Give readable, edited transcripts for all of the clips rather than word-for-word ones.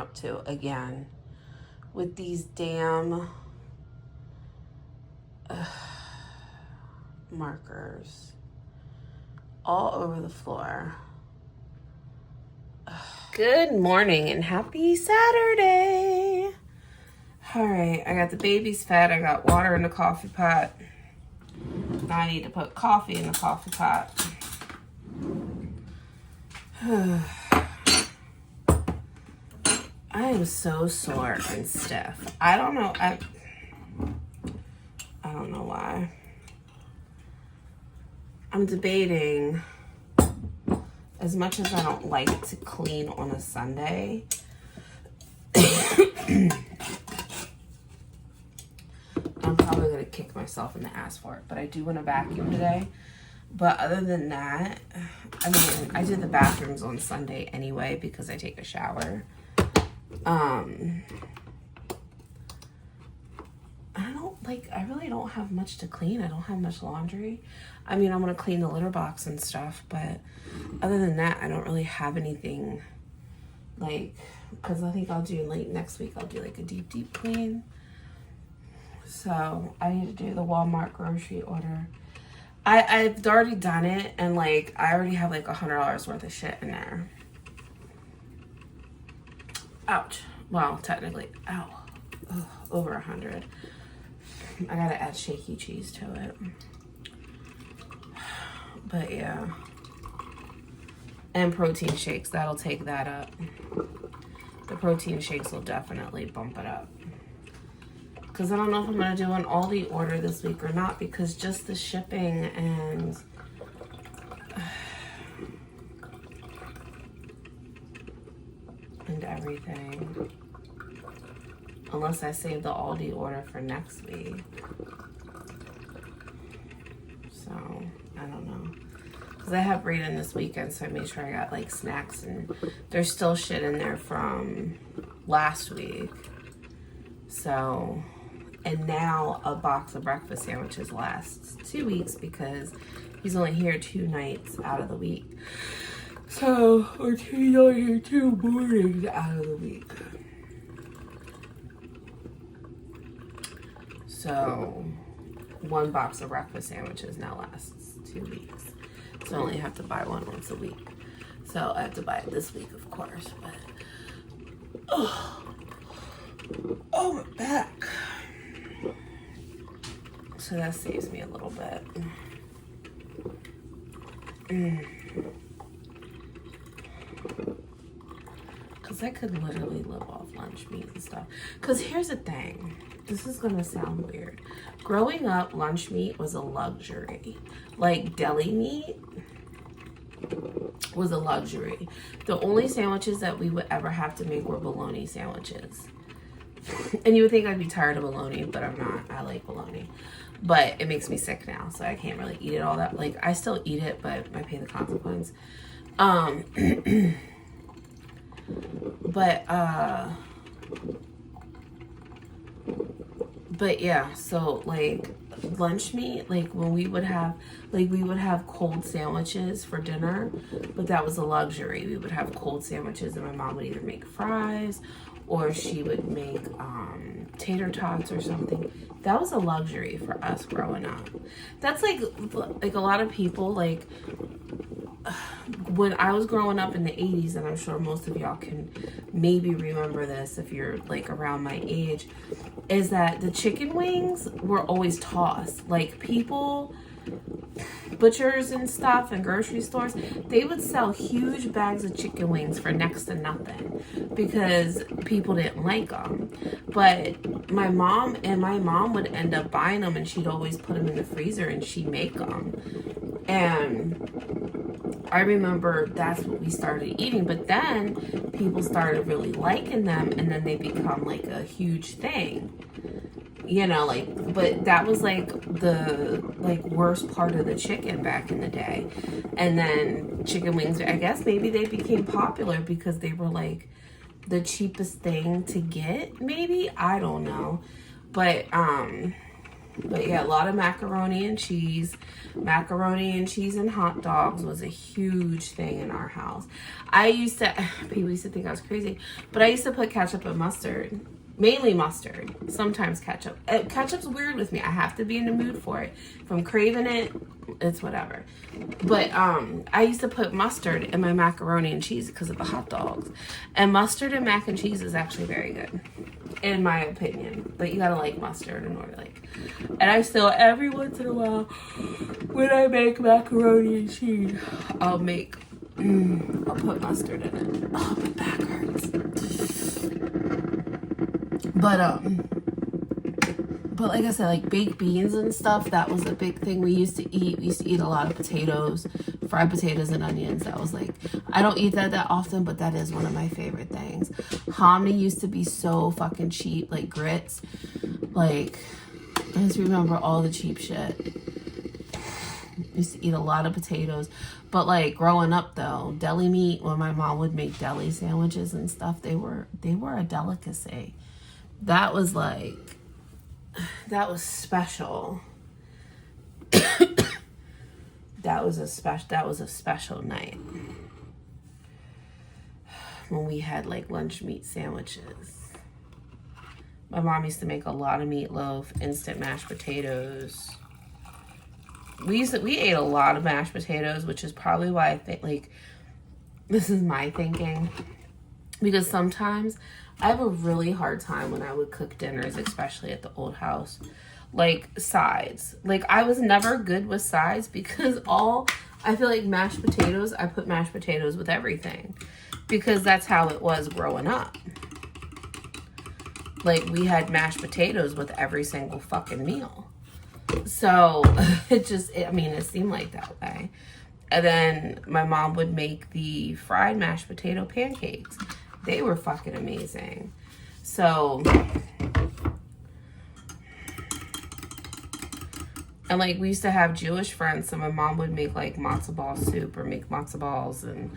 up to again with these damn markers all over the floor. Good morning and happy Saturday. All right, I got the babies fed. I got water in the coffee pot. Now I need to put coffee in the coffee pot. I am so sore and stiff. I don't know. I don't know why. I'm debating, as much as I don't like to clean on a Sunday, I'm probably going to kick myself in the ass for it. But I do want to vacuum today. But other than that, I mean, I did the bathrooms on Sunday anyway because I take a shower. I really don't have much to clean. I don't have much laundry. I mean, I'm going to clean the litter box and stuff, but other than that, I don't really have anything, because I think I'll do, next week, I'll do, a deep clean. So, I need to do the Walmart grocery order. I've already done it, and, I already have, $100 worth of shit in there. Ouch. Well, technically, ow. Ugh, over 100. I gotta add shaky cheese to it. But yeah. And protein shakes, that'll take that up. The protein shakes will definitely bump it up. Because I don't know if I'm gonna do an Aldi order this week or not, because just the shipping and everything. Unless I save the Aldi order for next week. So, I don't know. Because I have Brayden this weekend, so I made sure I got, snacks. And there's still shit in there from last week. So, and now a box of breakfast sandwiches lasts 2 weeks because he's only here 2 nights out of the week. So, or he's only here 2 mornings out of the week. So, 1 box of breakfast sandwiches now lasts 2 weeks. So I only have to buy one once a week. So I have to buy it this week, of course. But oh, my back. So that saves me a little bit. Because I could literally live off lunch meat and stuff. Because here's the thing. This is going to sound weird. Growing up, lunch meat was a luxury. Deli meat was a luxury. The only sandwiches that we would ever have to make were bologna sandwiches. And you would think I'd be tired of bologna, but I'm not. I like bologna. But it makes me sick now, so I can't really eat it all that. I still eat it, but I pay the consequence. But yeah, so lunch meat, when we would have cold sandwiches for dinner, but that was a luxury. We would have cold sandwiches and my mom would either make fries or she would make tater tots or something. That was a luxury for us growing up. That's like a lot of people, when I was growing up in the 80s, and I'm sure most of y'all can maybe remember this if you're around my age, is that the chicken wings were always tossed. People, butchers and stuff and grocery stores, they would sell huge bags of chicken wings for next to nothing because people didn't like them. But my mom would end up buying them, and she'd always put them in the freezer and she'd make them. And I remember that's what we started eating, but then people started really liking them, and then they become a huge thing. But that was the worst part of the chicken back in the day. And then chicken wings, I guess maybe they became popular because they were the cheapest thing to get, maybe, I don't know. But But yeah, a lot of macaroni and cheese. Macaroni and cheese and hot dogs was a huge thing in our house. People used to think I was crazy, but I used to put ketchup and mustard. Mainly mustard, sometimes ketchup. Ketchup's weird with me. I have to be in the mood for it. If I'm craving it, it's whatever. But I used to put mustard in my macaroni and cheese because of the hot dogs. And mustard and mac and cheese is actually very good, in my opinion. But you gotta like mustard in order to like. And I still, every once in a while, when I make macaroni and cheese, I'll put mustard in it. Oh, my back hurts. But like I said, like baked beans and stuff, that was a big thing we used to eat. We used to eat a lot of potatoes, fried potatoes and onions. That was like, I don't eat that often, but that is one of my favorite things. Hominy used to be so fucking cheap, like grits. Like, I just remember all the cheap shit. Used to eat a lot of potatoes. But like growing up though, deli meat, when my mom would make deli sandwiches and stuff, they were a delicacy. That was special. that was a special night when we had like lunch meat sandwiches. My mom used to make a lot of meatloaf, instant mashed potatoes. We ate a lot of mashed potatoes, which is probably why I think, like, this is my thinking, because sometimes I have a really hard time when I would cook dinners, especially at the old house, like sides. Like, I was never good with sides because I feel like mashed potatoes, I put mashed potatoes with everything because that's how it was growing up. Like, we had mashed potatoes with every single fucking meal. So it seemed like that way. And then my mom would make the fried mashed potato pancakes. They were fucking amazing. So, and like we used to have Jewish friends, so my mom would make like matzo ball soup or make matzo balls, and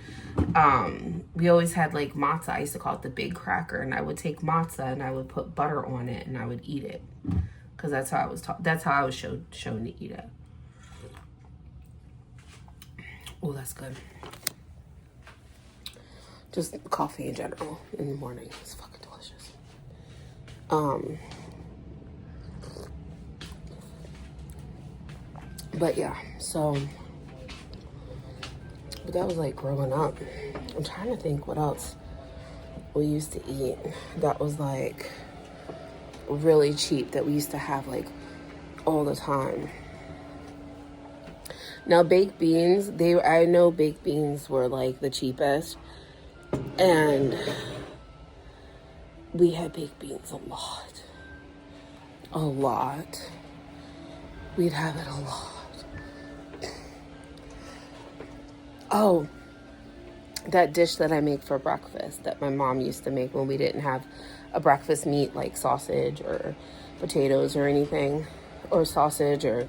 we always had like matzah. I used to call it the big cracker, and I would take matzah and I would put butter on it and I would eat it. Because that's how I was that's how I was shown to eat it. Oh, that's good. Just coffee in general in the morning. It's fucking delicious. But yeah, but that was like growing up. I'm trying to think what else we used to eat that was like really cheap that we used to have like all the time. Now baked beans, I know baked beans were like the cheapest, and we had baked beans a lot. We'd have it a lot. Oh, that dish that I make for breakfast that my mom used to make when we didn't have a breakfast meat like sausage or potatoes or anything, or sausage or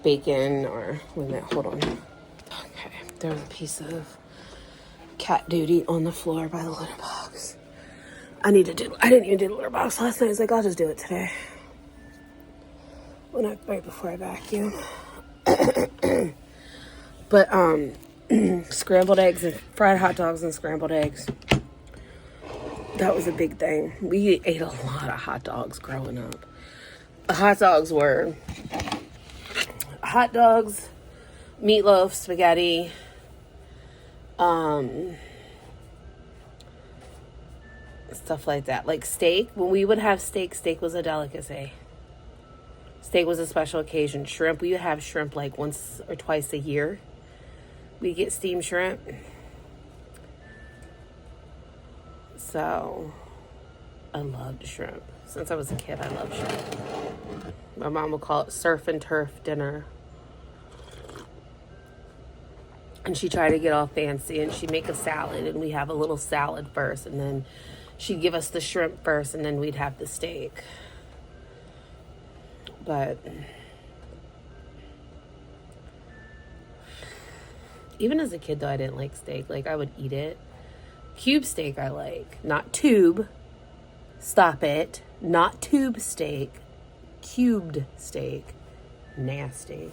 bacon or, wait a minute, hold on. Okay, there's a piece of cat duty on the floor by the litter box. I didn't even do the litter box last night. I was like, I'll just do it today. Right before I vacuum. But, scrambled eggs and fried hot dogs and scrambled eggs. That was a big thing. We ate a lot of hot dogs growing up. The hot dogs were hot dogs, meatloaf, spaghetti, stuff like that. Like steak. When we would have steak was a delicacy. Steak was a special occasion. Shrimp, we would have shrimp like once or twice a year. We get steamed shrimp. So, I loved shrimp. Since I was a kid, I loved shrimp. My mom would call it surf and turf dinner. And she tried to get all fancy, and she'd make a salad, and we'd have a little salad first, and then she'd give us the shrimp first, and then we'd have the steak. But even as a kid, though, I didn't like steak. Like, I would eat it. Cube steak I like. Not tube. Stop it. Not tube steak. cubed steak. Nasty.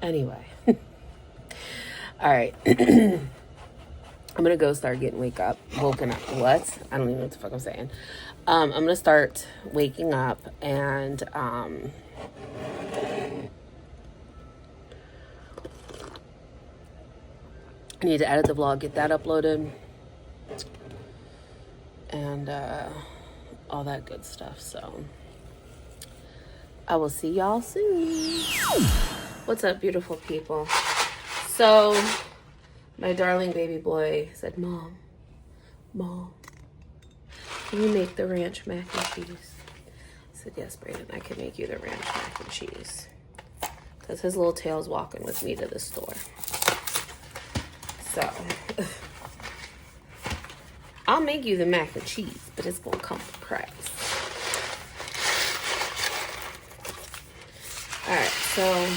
Anyway. All right. I'm going to go start getting woken up. What? I don't even know what the fuck I'm saying. I'm going to start waking up and, I need to edit the vlog, get that uploaded, and all that good stuff. So I will see y'all soon. What's up, beautiful people? So my darling baby boy said, Mom, can you make the ranch mac and cheese? I said, yes, Brayden, I can make you the ranch mac and cheese. Because his little tail's walking with me to the store. So, I'll make you the mac and cheese, but it's going to come with a price. Alright, so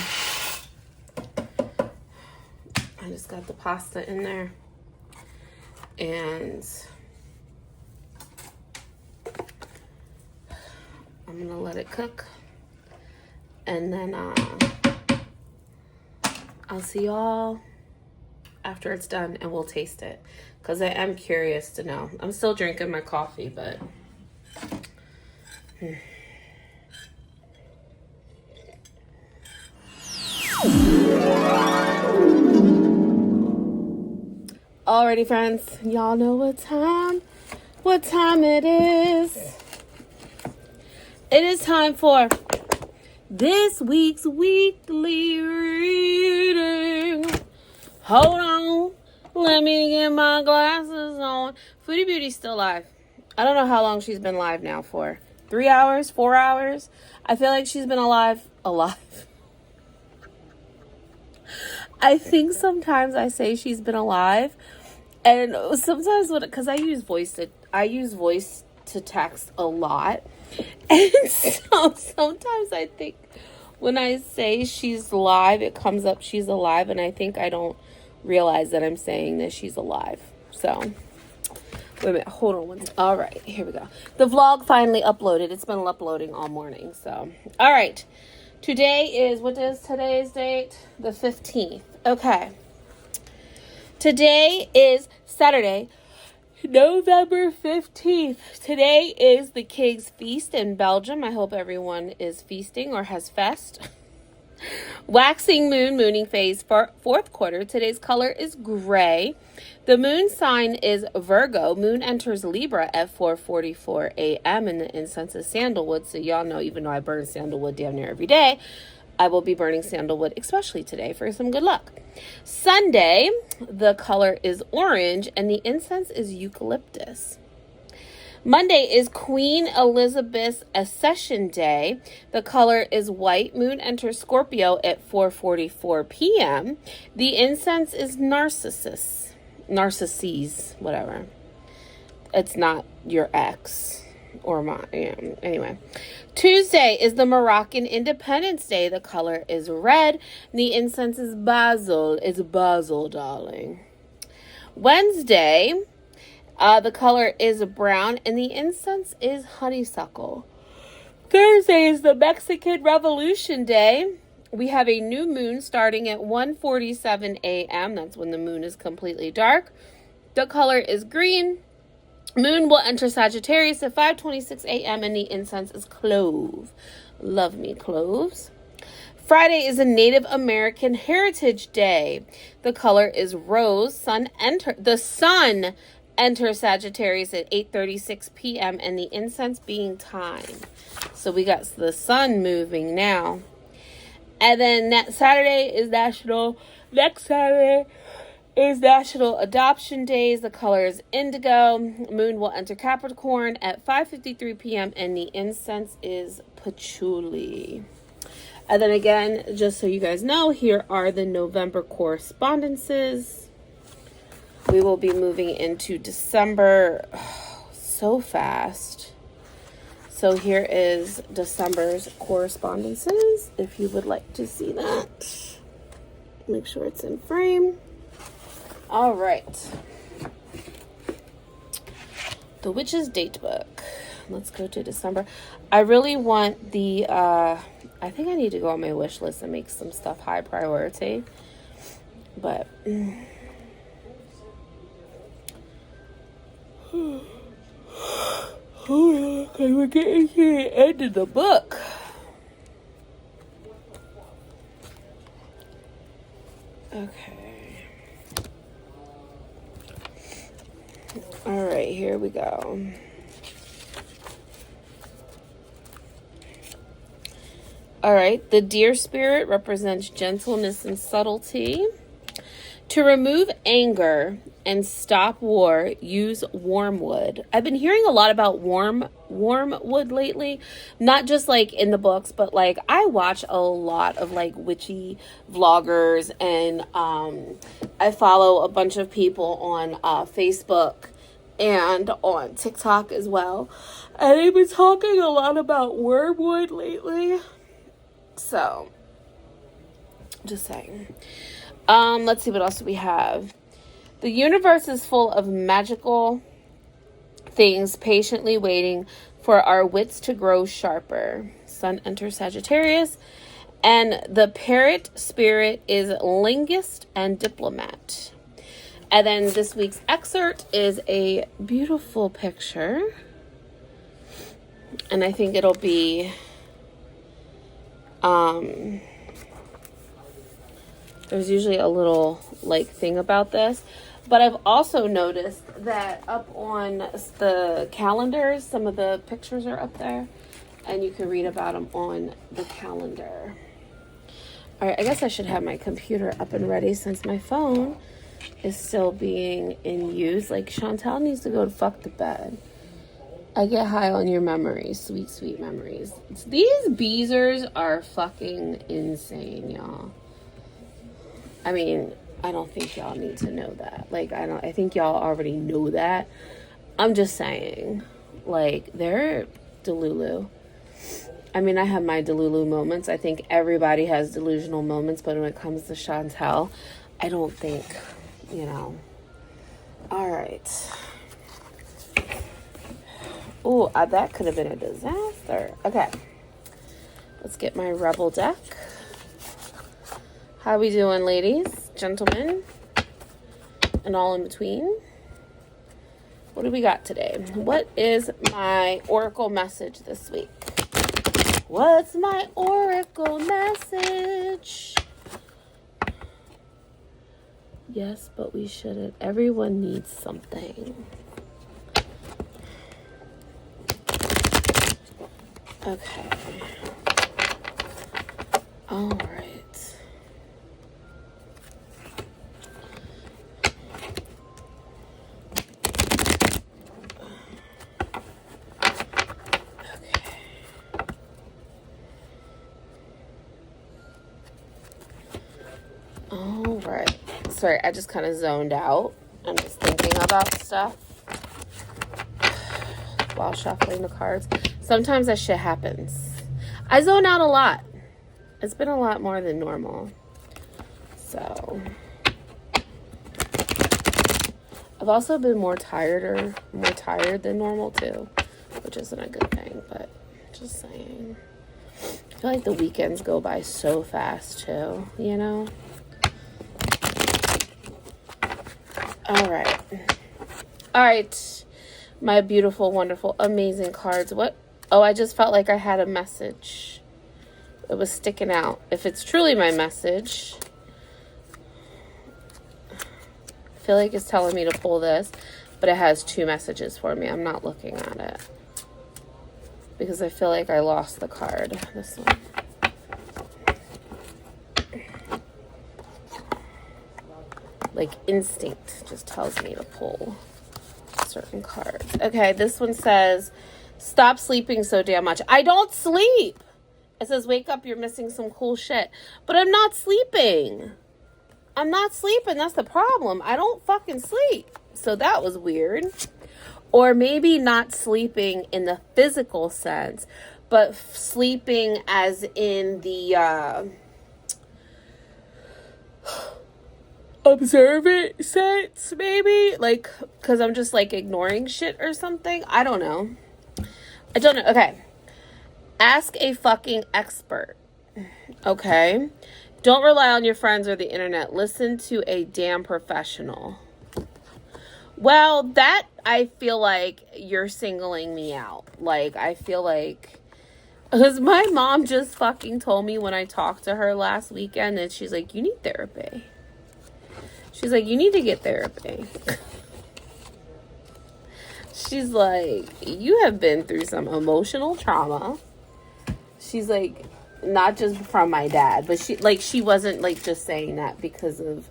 I just got the pasta in there. And I'm going to let it cook. And then I'll see y'all after it's done and we'll taste it, because I am curious to know. I'm still drinking my coffee, but alrighty, friends, y'all know what time it is. It is time for this week's weekly reading. Hold on. Let me get my glasses on. Foodie Beauty's still live. I don't know how long she's been live now for. 3 hours? 4 hours? I feel like she's been alive. I think sometimes I say she's been alive. And sometimes because I use voice to text a lot. And so sometimes I think when I say she's live, it comes up she's alive, and I think I don't realize that I'm saying that she's alive. So, wait a minute, hold on one second. All right, here we go. The vlog finally uploaded. It's been uploading all morning, so. All right, today is, what is today's date? The 15th. Okay. Today is Saturday, November 15th. Today is the King's Feast in Belgium. I hope everyone is feasting or has fest. Waxing moon, mooning phase for fourth quarter. Today's color is gray. The moon sign is Virgo. Moon enters Libra at 4:44 a.m. and the incense is sandalwood. So y'all know, even though I burn sandalwood damn near every day, I will be burning sandalwood, especially today, for some good luck. Sunday, the color is orange and the incense is eucalyptus. Monday is Queen Elizabeth's Accession Day. The color is white. Moon enters Scorpio at 4:44 p.m. The incense is narcissus, whatever. It's not your ex or mine. Yeah. Anyway. Tuesday is the Moroccan Independence Day. The color is red. The incense is basil. It's basil, darling. Wednesday, the color is brown, and the incense is honeysuckle. Thursday is the Mexican Revolution Day. We have a new moon starting at 1:47 a.m. That's when the moon is completely dark. The color is green. Moon will enter Sagittarius at 5:26 a.m. and the incense is clove. Love me cloves. Friday is a Native American Heritage Day. The color is rose. The sun enters Sagittarius at 8:36 p.m. and the incense being thyme. So we got the sun moving now. And then next Saturday is National Adoption Days. The color is indigo. Moon will enter Capricorn at 5:53 p.m. and the incense is patchouli. And then again, just so you guys know, here are the November correspondences. We will be moving into December so fast. So here is December's correspondences, if you would like to see that. Make sure it's in frame. All right. The Witch's Date Book. let's go to December. I really want the, I think I need to go on my wish list and make some stuff high priority. But, oh, okay, we're getting to the end of the book. Okay. All right, here we go. All right, the deer spirit represents gentleness and subtlety. To remove anger and stop war, use wormwood. I've been hearing a lot about wormwood lately, not just like in the books, but like I watch a lot of like witchy vloggers, and I follow a bunch of people on Facebook and on TikTok as well, and they've been talking a lot about wormwood lately. So, just saying. Let's see, what else do we have? The universe is full of magical things patiently waiting for our wits to grow sharper. Sun enters Sagittarius. And the parrot spirit is linguist and diplomat. And then this week's excerpt is a beautiful picture. And I think it'll be... there's usually a little like thing about this, but I've also noticed that up on the calendars, some of the pictures are up there, and you can read about them on the calendar. All right, I guess I should have my computer up and ready since my phone is still being in use. Like, Chantel needs to go to fuck the bed. I get high on your memories, sweet, sweet memories. These beezers are fucking insane, y'all. I mean, I don't think y'all need to know that. Like, I think y'all already know that. I'm just saying, like, they're Delulu. I mean, I have my Delulu moments. I think everybody has delusional moments, but when it comes to Chantel, I don't think, you know. All right. Oh, that could have been a disaster. Okay. Let's get my Rebel deck. How we doing, ladies, gentlemen, and all in between? What do we got today? What is my oracle message this week? What's my oracle message? Yes, but we shouldn't. Everyone needs something. Okay. All right. All right. Sorry, I just kind of zoned out. I'm just thinking about stuff while shuffling the cards. Sometimes that shit happens. I zone out a lot. It's been a lot more than normal. So, I've also been more tired than normal too, which isn't a good thing, but just saying. I feel like the weekends go by so fast too, you know? All right. My beautiful, wonderful, amazing cards. What? Oh, I just felt like I had a message. It was sticking out. If it's truly my message, I feel like it's telling me to pull this, but it has two messages for me. I'm not looking at it because I feel like I lost the card. This one. Like instinct just tells me to pull certain cards. Okay, this one says, stop sleeping so damn much. I don't sleep. It says, wake up, you're missing some cool shit. But I'm not sleeping. That's the problem. I don't fucking sleep. So that was weird. Or maybe not sleeping in the physical sense, but sleeping as in the observant sense, maybe, like, because I'm just like ignoring shit or something. I don't know, I don't know. Okay. Ask a fucking expert. Okay. Don't rely on your friends or the internet. Listen to a damn professional. Well, that, I feel like you're singling me out. Like, I feel like, because my mom just fucking told me when I talked to her last weekend that she's like, you need therapy. She's like, you need to get therapy. She's like, you have been through some emotional trauma. She's like, not just from my dad, but she wasn't like just saying that because of,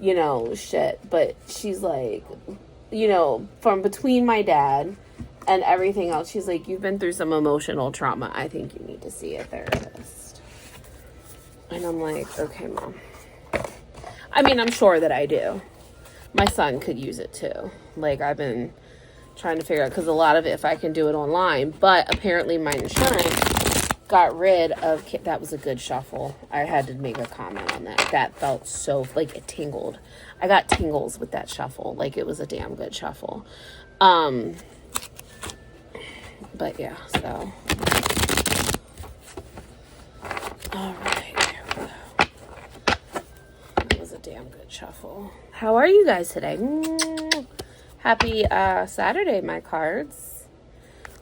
you know, shit. But she's like, you know, from between my dad and everything else, she's like, you've been through some emotional trauma. I think you need to see a therapist. And I'm like, okay, Mom. I mean, I'm sure that I do. My son could use it too. Like, I've been trying to figure out, because a lot of it, if I can do it online, but apparently my insurance got rid of, that was a good shuffle. I had to make a comment on that. That felt so, like, it tingled. I got tingles with that shuffle. Like, it was a damn good shuffle. But yeah, so. All right, here we go. That was a damn good shuffle. How are you guys today? Happy Saturday, my cards.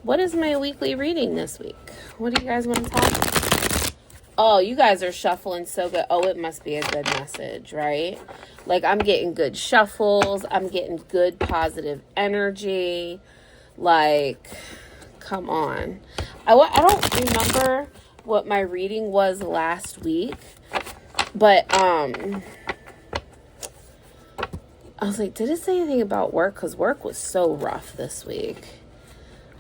What is my weekly reading this week? What do you guys want to talk about? Oh, you guys are shuffling so good. Oh, it must be a good message, right? Like, I'm getting good shuffles. I'm getting good positive energy. Like, come on. I don't remember what my reading was last week. But, I was like, did it say anything about work? Because work was so rough this week.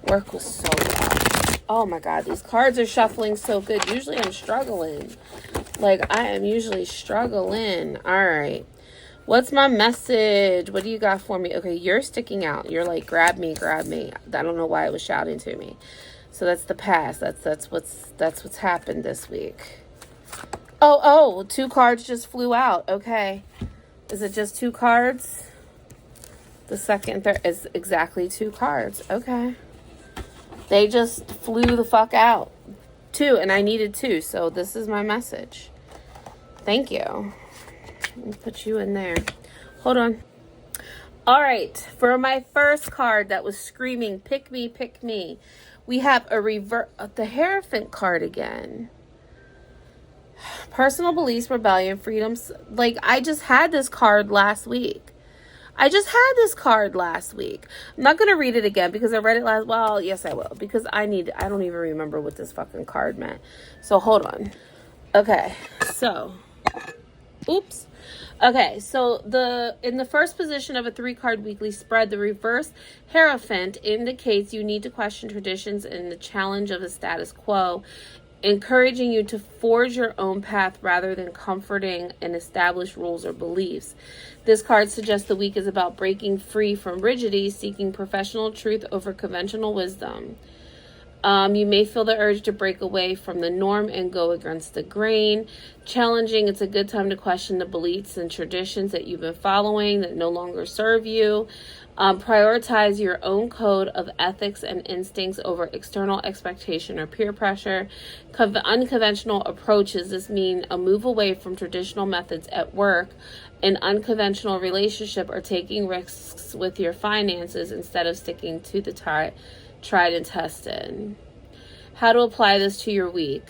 Work was so rough. Oh my God, these cards are shuffling so good. Usually I'm struggling. Like, I am usually struggling. All right. What's my message? What do you got for me? Okay, you're sticking out. You're like, grab me, grab me. I don't know why it was shouting to me. So that's the past. That's what's happened this week. Oh, 2 cards just flew out. Okay. Is it just 2 cards? The second and third is exactly 2 cards. Okay. They just flew the fuck out. 2, and I needed 2, so this is my message. Thank you. Let me put you in there. Hold on. All right. For my first card that was screaming, pick me, pick me. We have the Hierophant card again. Personal beliefs, rebellion, freedoms. Like, I just had this card last week. I'm not going to read it again because I read it last. Well, yes, I will. Because I don't even remember what this fucking card meant. So, hold on. Okay. So, oops. Okay. So, in the first position of a 3-card weekly spread, the reverse Hierophant indicates you need to question traditions and the challenge of the status quo, encouraging you to forge your own path rather than comforting and established rules or beliefs. This card suggests the week is about breaking free from rigidity, seeking professional truth over conventional wisdom. You may feel the urge to break away from the norm and go against the grain. Challenging, it's a good time to question the beliefs and traditions that you've been following that no longer serve you. Prioritize your own code of ethics and instincts over external expectation or peer pressure. Unconventional approaches, this mean a move away from traditional methods at work, an unconventional relationship, or taking risks with your finances instead of sticking to the tried and tested. How to apply this to your week.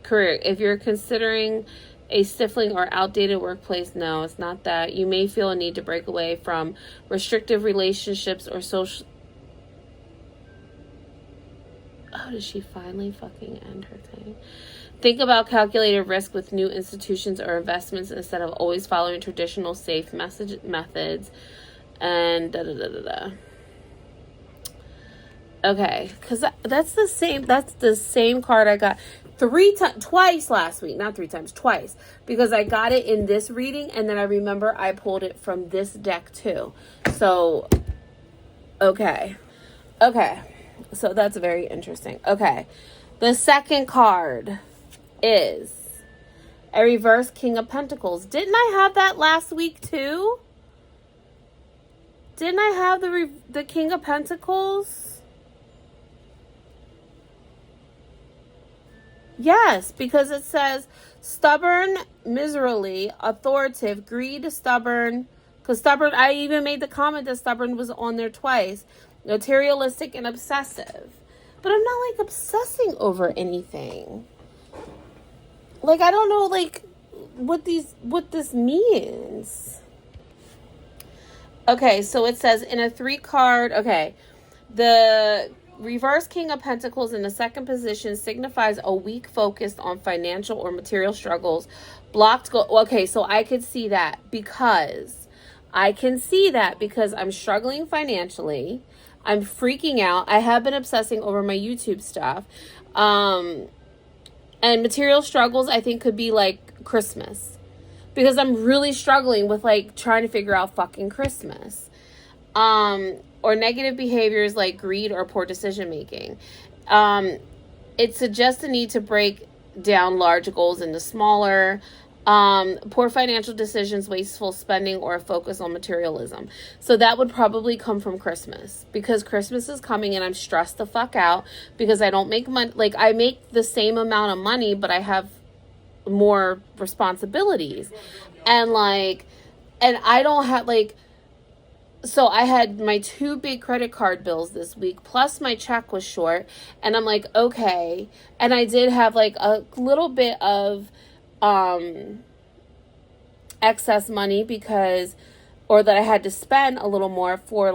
Career. If you're considering a stifling or outdated workplace, no, it's not that. You may feel a need to break away from restrictive relationships or social... Oh, did she finally fucking end her thing? Think about calculated risk with new institutions or investments instead of always following traditional safe methods. And Okay, because that's the same card I got twice last week. Not 3 times, twice. Because I got it in this reading, and then I remember I pulled it from this deck too. So, okay. So that's very interesting. Okay. The second card is a reverse King of Pentacles. Didn't I have that last week too? Didn't I have the King of Pentacles? Yes, because it says stubborn, miserly, authoritative, greed, stubborn. Because stubborn, I even made the comment that stubborn was on there twice. Materialistic and obsessive. But I'm not like obsessing over anything. Like, I don't know like what this means. Okay, so it says in a 3-card, okay, the reverse King of Pentacles in the second position signifies a weak focus on financial or material struggles. Blocked goal. Okay, so I could see that because I'm struggling financially. I'm freaking out. I have been obsessing over my YouTube stuff. And material struggles, I think, could be like Christmas. Because I'm really struggling with like trying to figure out fucking Christmas. Or negative behaviors like greed or poor decision making. It suggests the need to break down large goals into smaller. Poor financial decisions, wasteful spending, or a focus on materialism. So that would probably come from Christmas, because Christmas is coming and I'm stressed the fuck out because I don't make money. Like, I make the same amount of money, but I have more responsibilities. And I don't have so I had my 2 big credit card bills this week, plus my check was short. And I'm like, okay. And I did have like a little bit of excess money that I had to spend a little more for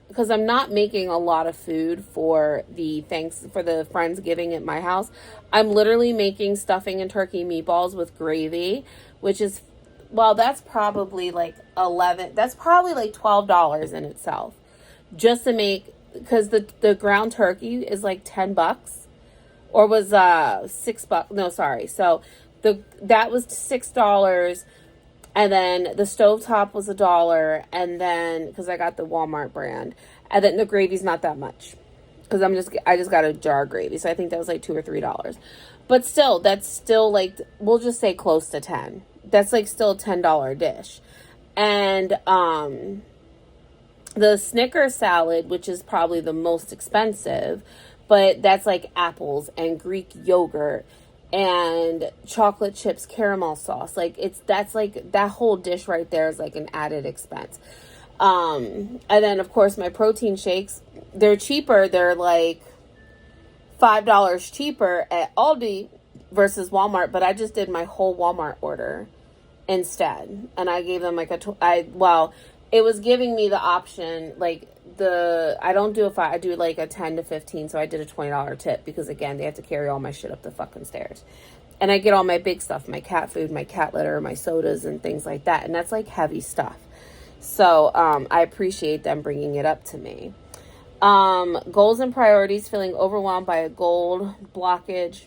because I'm not making a lot of food for the Friendsgiving at my house. I'm literally making stuffing and turkey meatballs with gravy, which is, well, that's probably like $12 in itself just to make, because the ground turkey is like $10 or was $6. No, sorry. So that was $6. And then the stovetop was $1, and then because I got the Walmart brand, and then the gravy's not that much because I just got a jar of gravy, so I think that was like $2 or $3. But still, that's still like, we'll just say close to 10. That's like still a $10 dish. And the Snickers salad, which is probably the most expensive, but that's like apples and Greek yogurt and chocolate chips, caramel sauce. That's that whole dish right there is like an added expense. And then of course my protein shakes, they're cheaper. They're like $5 cheaper at Aldi versus Walmart, but I just did my whole Walmart order instead. And I gave them like it was giving me the option, I don't do I do like a 10 to 15, so I did a $20 tip because again, they have to carry all my shit up the fucking stairs. And I get all my big stuff, my cat food, my cat litter, my sodas and things like that. And that's like heavy stuff. So, I appreciate them bringing it up to me. Goals and priorities, feeling overwhelmed by a goal blockage.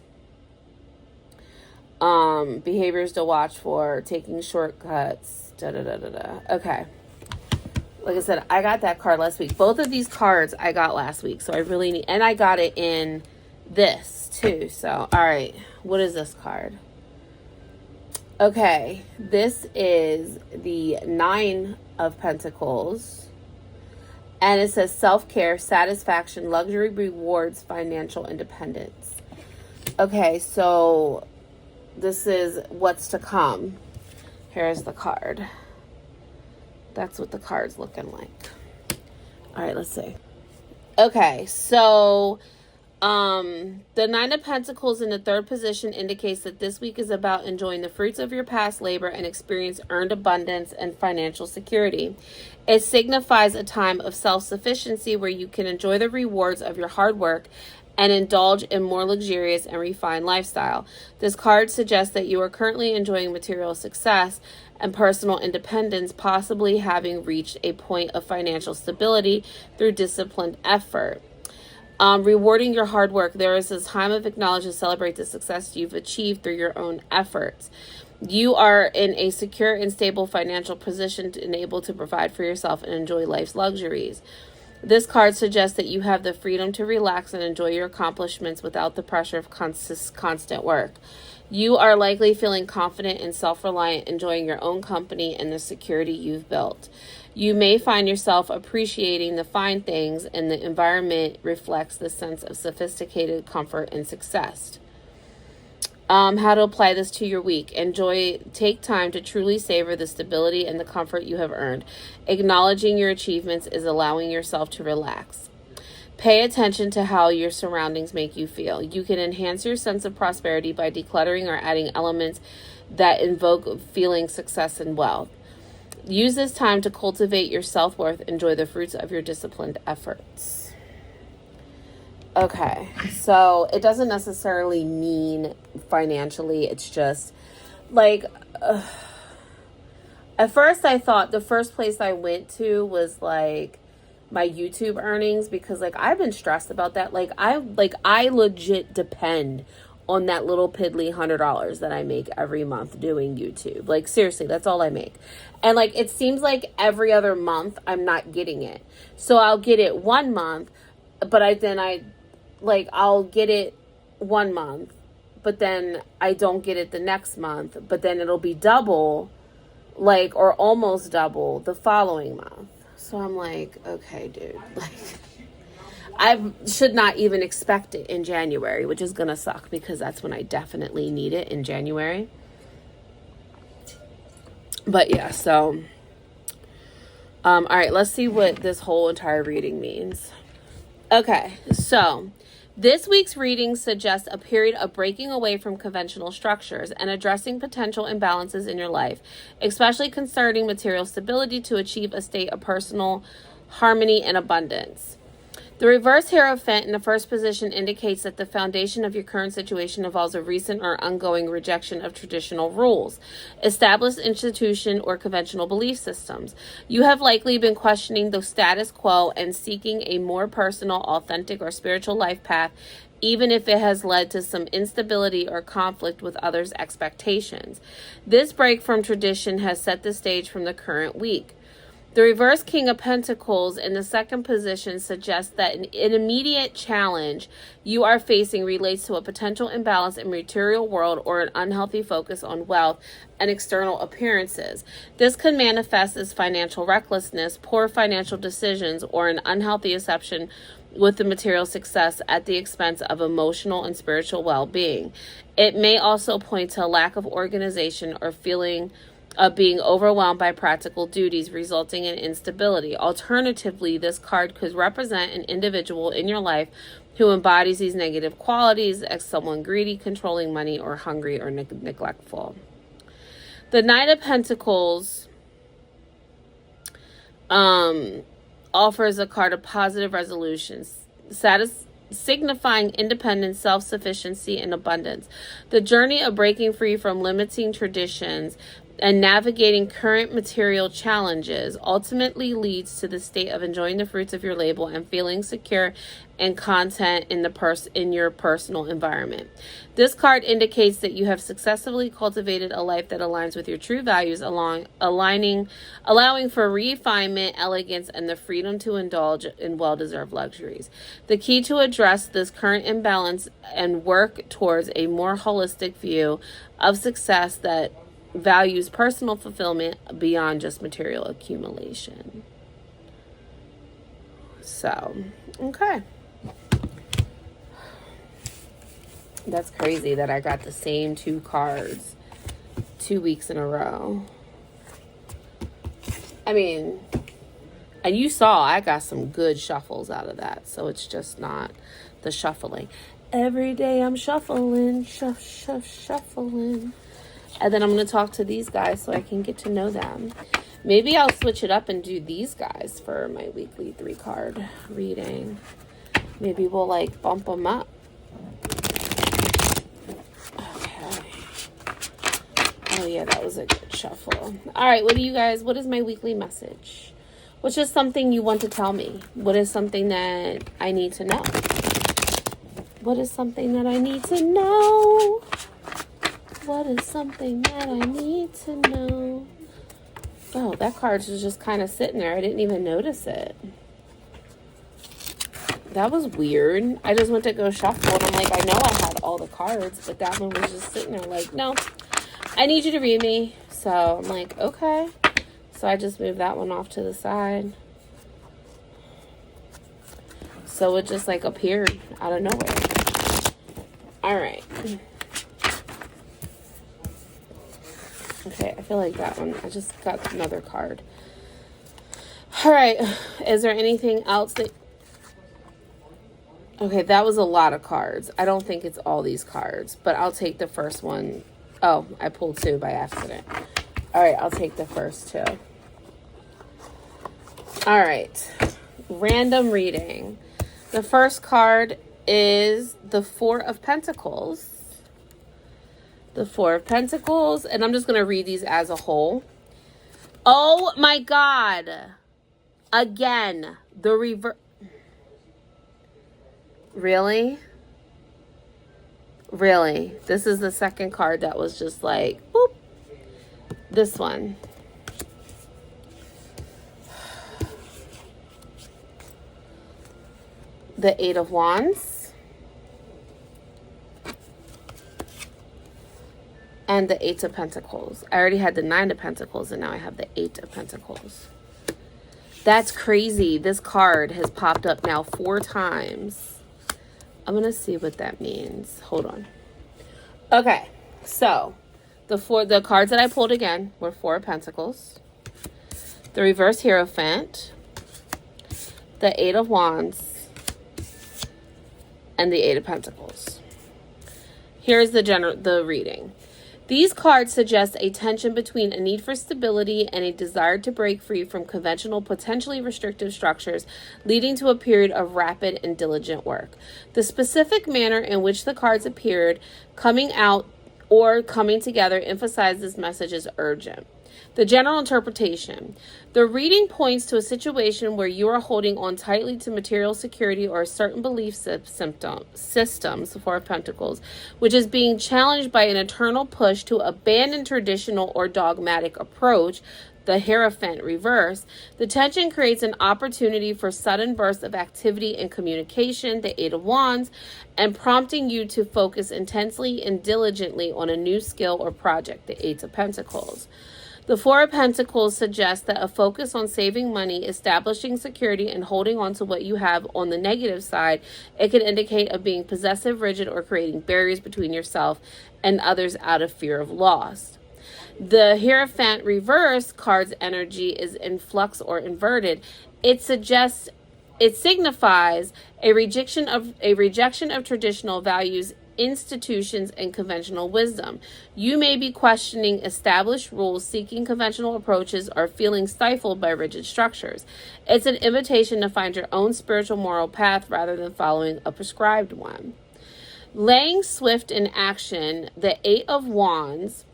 Behaviors to watch for, taking shortcuts, Okay. Like I said, I got that card last week. Both of these cards I got last week. So I really need, and I got it in this too. So, all right. What is this card? Okay. This is the 9 of Pentacles. And it says self-care, satisfaction, luxury, rewards, financial independence. Okay. So this is what's to come. Here's the card. That's what the card's looking like. All right, let's see. Okay, so the 9 of Pentacles in the 3rd position indicates that this week is about enjoying the fruits of your past labor and experience earned abundance and financial security. It signifies a time of self-sufficiency where you can enjoy the rewards of your hard work and indulge in more luxurious and refined lifestyle. This card suggests that you are currently enjoying material success and personal independence, possibly having reached a point of financial stability through disciplined effort. Rewarding your hard work. There is a time of acknowledgement to celebrate the success you've achieved through your own efforts. You are in a secure and stable financial position to enable to provide for yourself and enjoy life's luxuries. This card suggests that you have the freedom to relax and enjoy your accomplishments without the pressure of constant work. You are likely feeling confident and self-reliant, enjoying your own company and the security you've built. You may find yourself appreciating the fine things, and the environment reflects the sense of sophisticated comfort and success. How to apply this to your week. Take time to truly savor the stability and the comfort you have earned. Acknowledging your achievements is allowing yourself to relax. Pay attention to how your surroundings make you feel. You can enhance your sense of prosperity by decluttering or adding elements that invoke feeling success and wealth. Use this time to cultivate your self-worth. Enjoy the fruits of your disciplined efforts. Okay, so it doesn't necessarily mean financially. It's just like, at first I thought the first place I went to was like my YouTube earnings, because like I've been stressed about that. I legit depend on that little piddly $100 that I make every month doing YouTube. Like seriously, that's all I make. And like it seems like every other month I'm not getting it. So I'll get it one month, but I'll get it one month, but then I don't get it the next month, but then it'll be double, like, or almost double the following month. So I'm like, okay, dude, like, I should not even expect it in January, which is going to suck because that's when I definitely need it, in January. But yeah, so, all right, let's see what this whole entire reading means. Okay, so this week's reading suggests a period of breaking away from conventional structures and addressing potential imbalances in your life, especially concerning material stability, to achieve a state of personal harmony and abundance. The reverse Hierophant in the first position indicates that the foundation of your current situation involves a recent or ongoing rejection of traditional rules, established institution, or conventional belief systems. You have likely been questioning the status quo and seeking a more personal, authentic, or spiritual life path, even if it has led to some instability or conflict with others' expectations. This break from tradition has set the stage for the current week. The reverse King of Pentacles in the second position suggests that an immediate challenge you are facing relates to a potential imbalance in the material world or an unhealthy focus on wealth and external appearances. This could manifest as financial recklessness, poor financial decisions, or an unhealthy obsession with the material success at the expense of emotional and spiritual well-being. It may also point to a lack of organization or feeling of being overwhelmed by practical duties, resulting in instability. Alternatively, this card could represent an individual in your life who embodies these negative qualities as someone greedy, controlling money, or hungry or neglectful. The Knight of Pentacles offers a card of positive resolutions, signifying independence, self-sufficiency, and abundance. The journey of breaking free from limiting traditions and navigating current material challenges ultimately leads to the state of enjoying the fruits of your labor and feeling secure and content in your personal environment. This card indicates that you have successfully cultivated a life that aligns with your true values, allowing for refinement, elegance, and the freedom to indulge in well-deserved luxuries. The key to address this current imbalance and work towards a more holistic view of success that values personal fulfillment beyond just material accumulation. So, okay. That's crazy that I got the same two cards 2 weeks in a row. I mean, and you saw I got some good shuffles out of that, so it's just not the shuffling. Every day I'm shuffling, shuffling. And then I'm going to talk to these guys so I can get to know them. Maybe I'll switch it up and do these guys for my weekly 3-card reading. Maybe we'll like bump them up. Okay. Oh yeah, that was a good shuffle. All right, what is my weekly message? What's just something you want to tell me? What is something that I need to know? What is something that I need to know? What is something that I need to know? Oh, that card was just kind of sitting there. I didn't even notice it. That was weird. I just went to go shuffle, and I'm like, I know I had all the cards, but that one was just sitting there like, no, I need you to read me. So I'm like, okay. So I just moved that one off to the side. So it just like appeared out of nowhere. All right. Okay, I feel like that one. I just got another card. All right. Is there anything else that... Okay, that was a lot of cards. I don't think it's all these cards, but I'll take the first one. Oh, I pulled 2 by accident. All right, I'll take the first 2. All right. Random reading. The first card is the 4 of Pentacles. The 4 of Pentacles. And I'm just going to read these as a whole. Oh my God. Again, the reverse. Really? Really? This is the second card that was just like, boop. This one. The 8 of Wands. And the 8 of Pentacles. I already had the 9 of Pentacles, and now I have the 8 of Pentacles. That's crazy. This card has popped up now 4 times. I'm going to see what that means. Hold on. Okay. So, the cards that I pulled again were 4 of Pentacles. The reverse Hierophant. The 8 of Wands. And the 8 of Pentacles. Here's the reading. These cards suggest a tension between a need for stability and a desire to break free from conventional, potentially restrictive structures, leading to a period of rapid and diligent work. The specific manner in which the cards appeared, coming out or coming together, emphasize this message as urgent. The general interpretation. The reading points to a situation where you are holding on tightly to material security or a certain belief systems, the 4 of Pentacles, which is being challenged by an internal push to abandon traditional or dogmatic approach, the Hierophant reverse. The tension creates an opportunity for sudden bursts of activity and communication, the 8 of Wands, and prompting you to focus intensely and diligently on a new skill or project, the 8 of Pentacles. The 4 of Pentacles suggests that a focus on saving money, establishing security, and holding on to what you have. On the negative side, it can indicate of being possessive, rigid, or creating barriers between yourself and others out of fear of loss. The Hierophant reverse card's energy is in flux or inverted. It signifies a rejection of traditional values, institutions, and conventional wisdom. You may be questioning established rules, seeking conventional approaches, or feeling stifled by rigid structures. It's an invitation to find your own spiritual moral path rather than following a prescribed one. Laying swift in action, the 8 of Wands,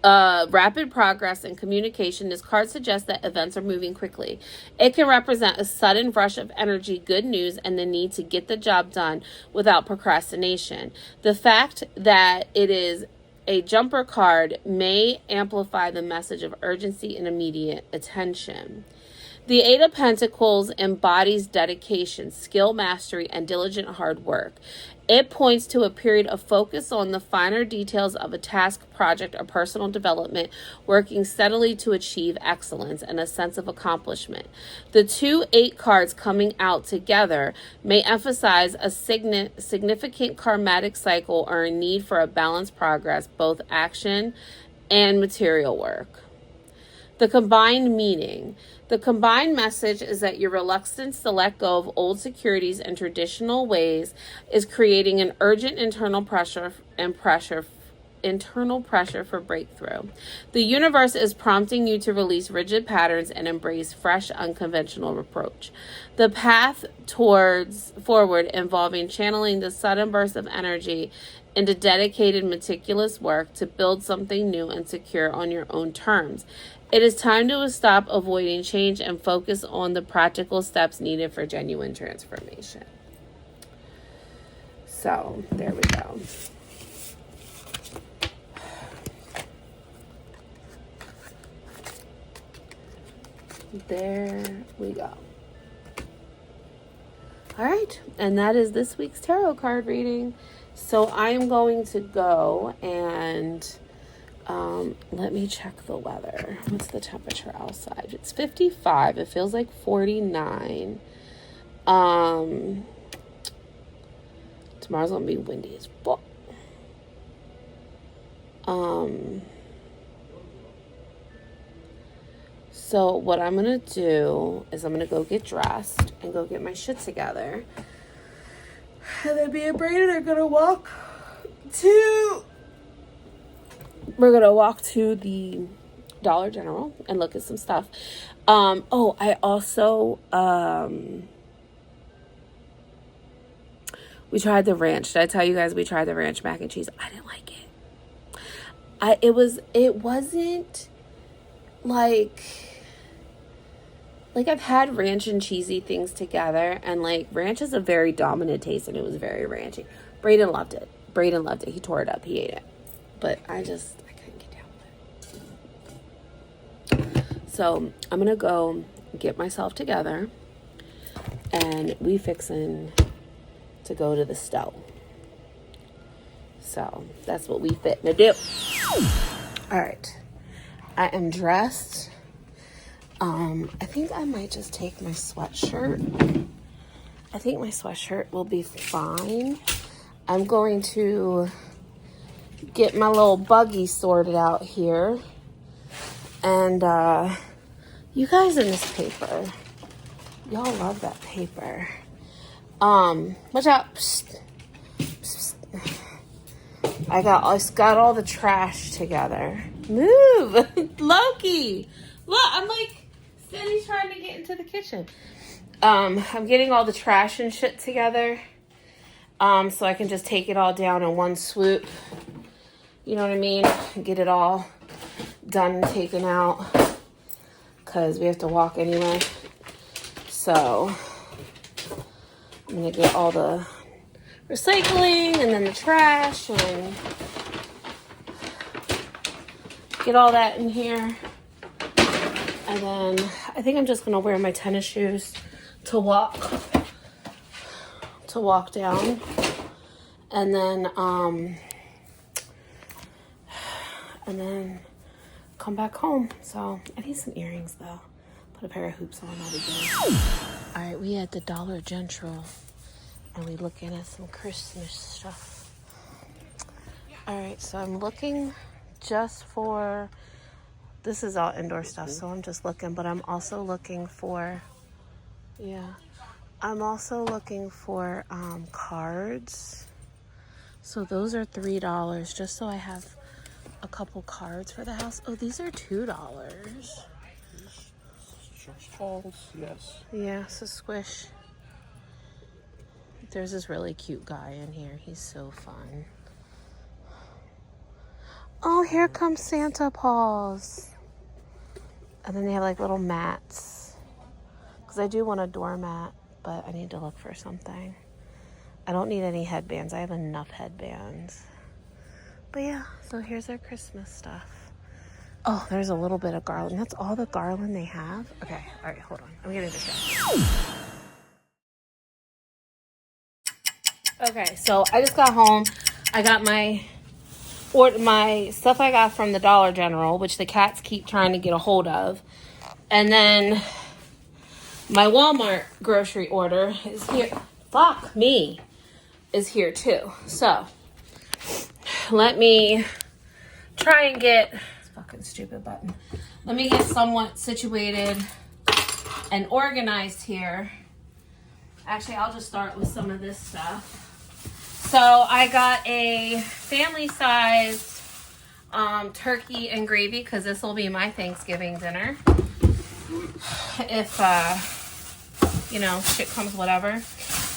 rapid progress and communication. This card suggests that events are moving quickly. It can represent a sudden rush of energy, good news, and the need to get the job done without procrastination. The fact that it is a jumper card may amplify the message of urgency and immediate attention. The 8 of Pentacles embodies dedication, skill mastery, and diligent hard work. It points to a period of focus on the finer details of a task, project, or personal development, working steadily to achieve excellence and a sense of accomplishment. The 2 8 cards coming out together may emphasize a significant karmatic cycle or a need for a balanced progress, both action and material work. The combined meaning. The combined message is that your reluctance to let go of old securities and traditional ways is creating an urgent internal pressure for breakthrough. The universe is prompting you to release rigid patterns and embrace fresh, unconventional approach. The path forward involving channeling the sudden burst of energy into dedicated, meticulous work to build something new and secure on your own terms. It is time to stop avoiding change and focus on the practical steps needed for genuine transformation. So, there we go. There we go. All right, and that is this week's tarot card reading. So I am going to go and let me check the weather. What's the temperature outside? It's 55. It feels like 49. Tomorrow's gonna be windy as fuck. So what I'm going to do is I'm going to go get dressed and go get my shit together. And then me and Brayden are going to walk to... We're going to walk to the Dollar General and look at some stuff. Oh, I also... we tried the ranch. Did I tell you guys we tried the ranch mac and cheese? I didn't like it. It wasn't like I've had ranch and cheesy things together, and like ranch is a very dominant taste, and it was very ranchy. Brayden loved it. He tore it up. He ate it. But I couldn't get down with it. So I'm gonna go get myself together, and we fixin' to go to the stove. So that's what we fitting to do. All right, I am dressed. I think I might just take my sweatshirt. I think my sweatshirt will be fine. I'm going to get my little buggy sorted out here. And you guys in this paper, y'all love that paper. Watch out. Psst. Psst. I got all the trash together. Move, Loki. Look, I'm like steady trying to get into the kitchen. I'm getting all the trash and shit together. So I can just take it all down in one swoop. You know what I mean? Get it all done and taken out. Because we have to walk anyway. So I'm going to get all the recycling and then the trash and get all that in here. And then I think I'm just going to wear my tennis shoes to walk down. And then come back home. So I need some earrings though. Put a pair of hoops on, I'll be good. All right, we at the Dollar General and we looking at some Christmas stuff. All right, so I'm looking just for, this is all indoor stuff, so I'm just looking, but I'm also looking for, cards. So those are $3, just so I have a couple cards for the house. Oh, these are $2. Yes. Yeah, it's a squish. There's this really cute guy in here. He's so fun. Oh, here comes Santa Paws. And then they have like little mats. Because I do want a doormat, but I need to look for something. I don't need any headbands. I have enough headbands. But yeah, so here's our Christmas stuff. Oh, there's a little bit of garland. That's all the garland they have? Okay, all right, hold on. I'm getting this out. Okay, so I just got home. I got my stuff I got from the Dollar General, which the cats keep trying to get a hold of. And then my Walmart grocery order is here. Fuck me. Is here too. So let me try and get fucking stupid button. Let me get somewhat situated and organized here. Actually, I'll just start with some of this stuff. So I got a family-sized turkey and gravy because this will be my Thanksgiving dinner. If, shit comes whatever.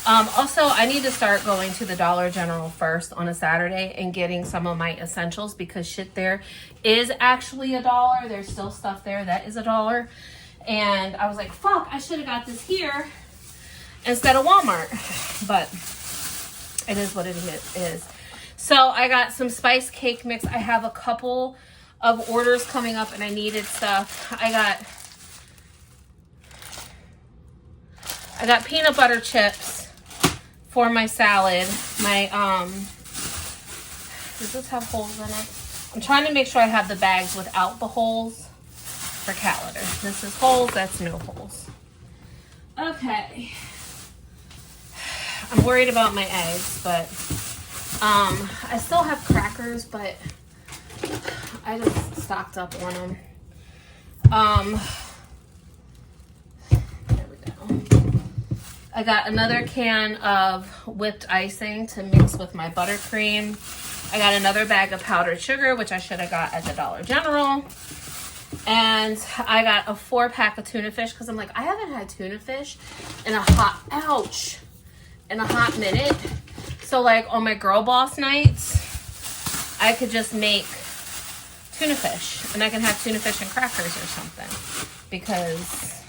Also, I need to start going to the Dollar General first on a Saturday and getting some of my essentials because shit there is actually $1. There's still stuff there that is $1. And I was like, fuck, I should have got this here instead of Walmart. But it is what it is. So I got some spice cake mix. I have a couple of orders coming up and I needed stuff. I got peanut butter chips for my salad. My, does this have holes in it? I'm trying to make sure I have the bags without the holes for calendar. This is holes, that's no holes. Okay. I'm worried about my eggs, but I still have crackers, but I just stocked up on them. I got another can of whipped icing to mix with my buttercream. I got another bag of powdered sugar, which I should have got at the Dollar General. And I got a 4-pack of tuna fish because I'm like, I haven't had tuna fish in a hot minute. So like on my girl boss nights, I could just make tuna fish and I can have tuna fish and crackers or something because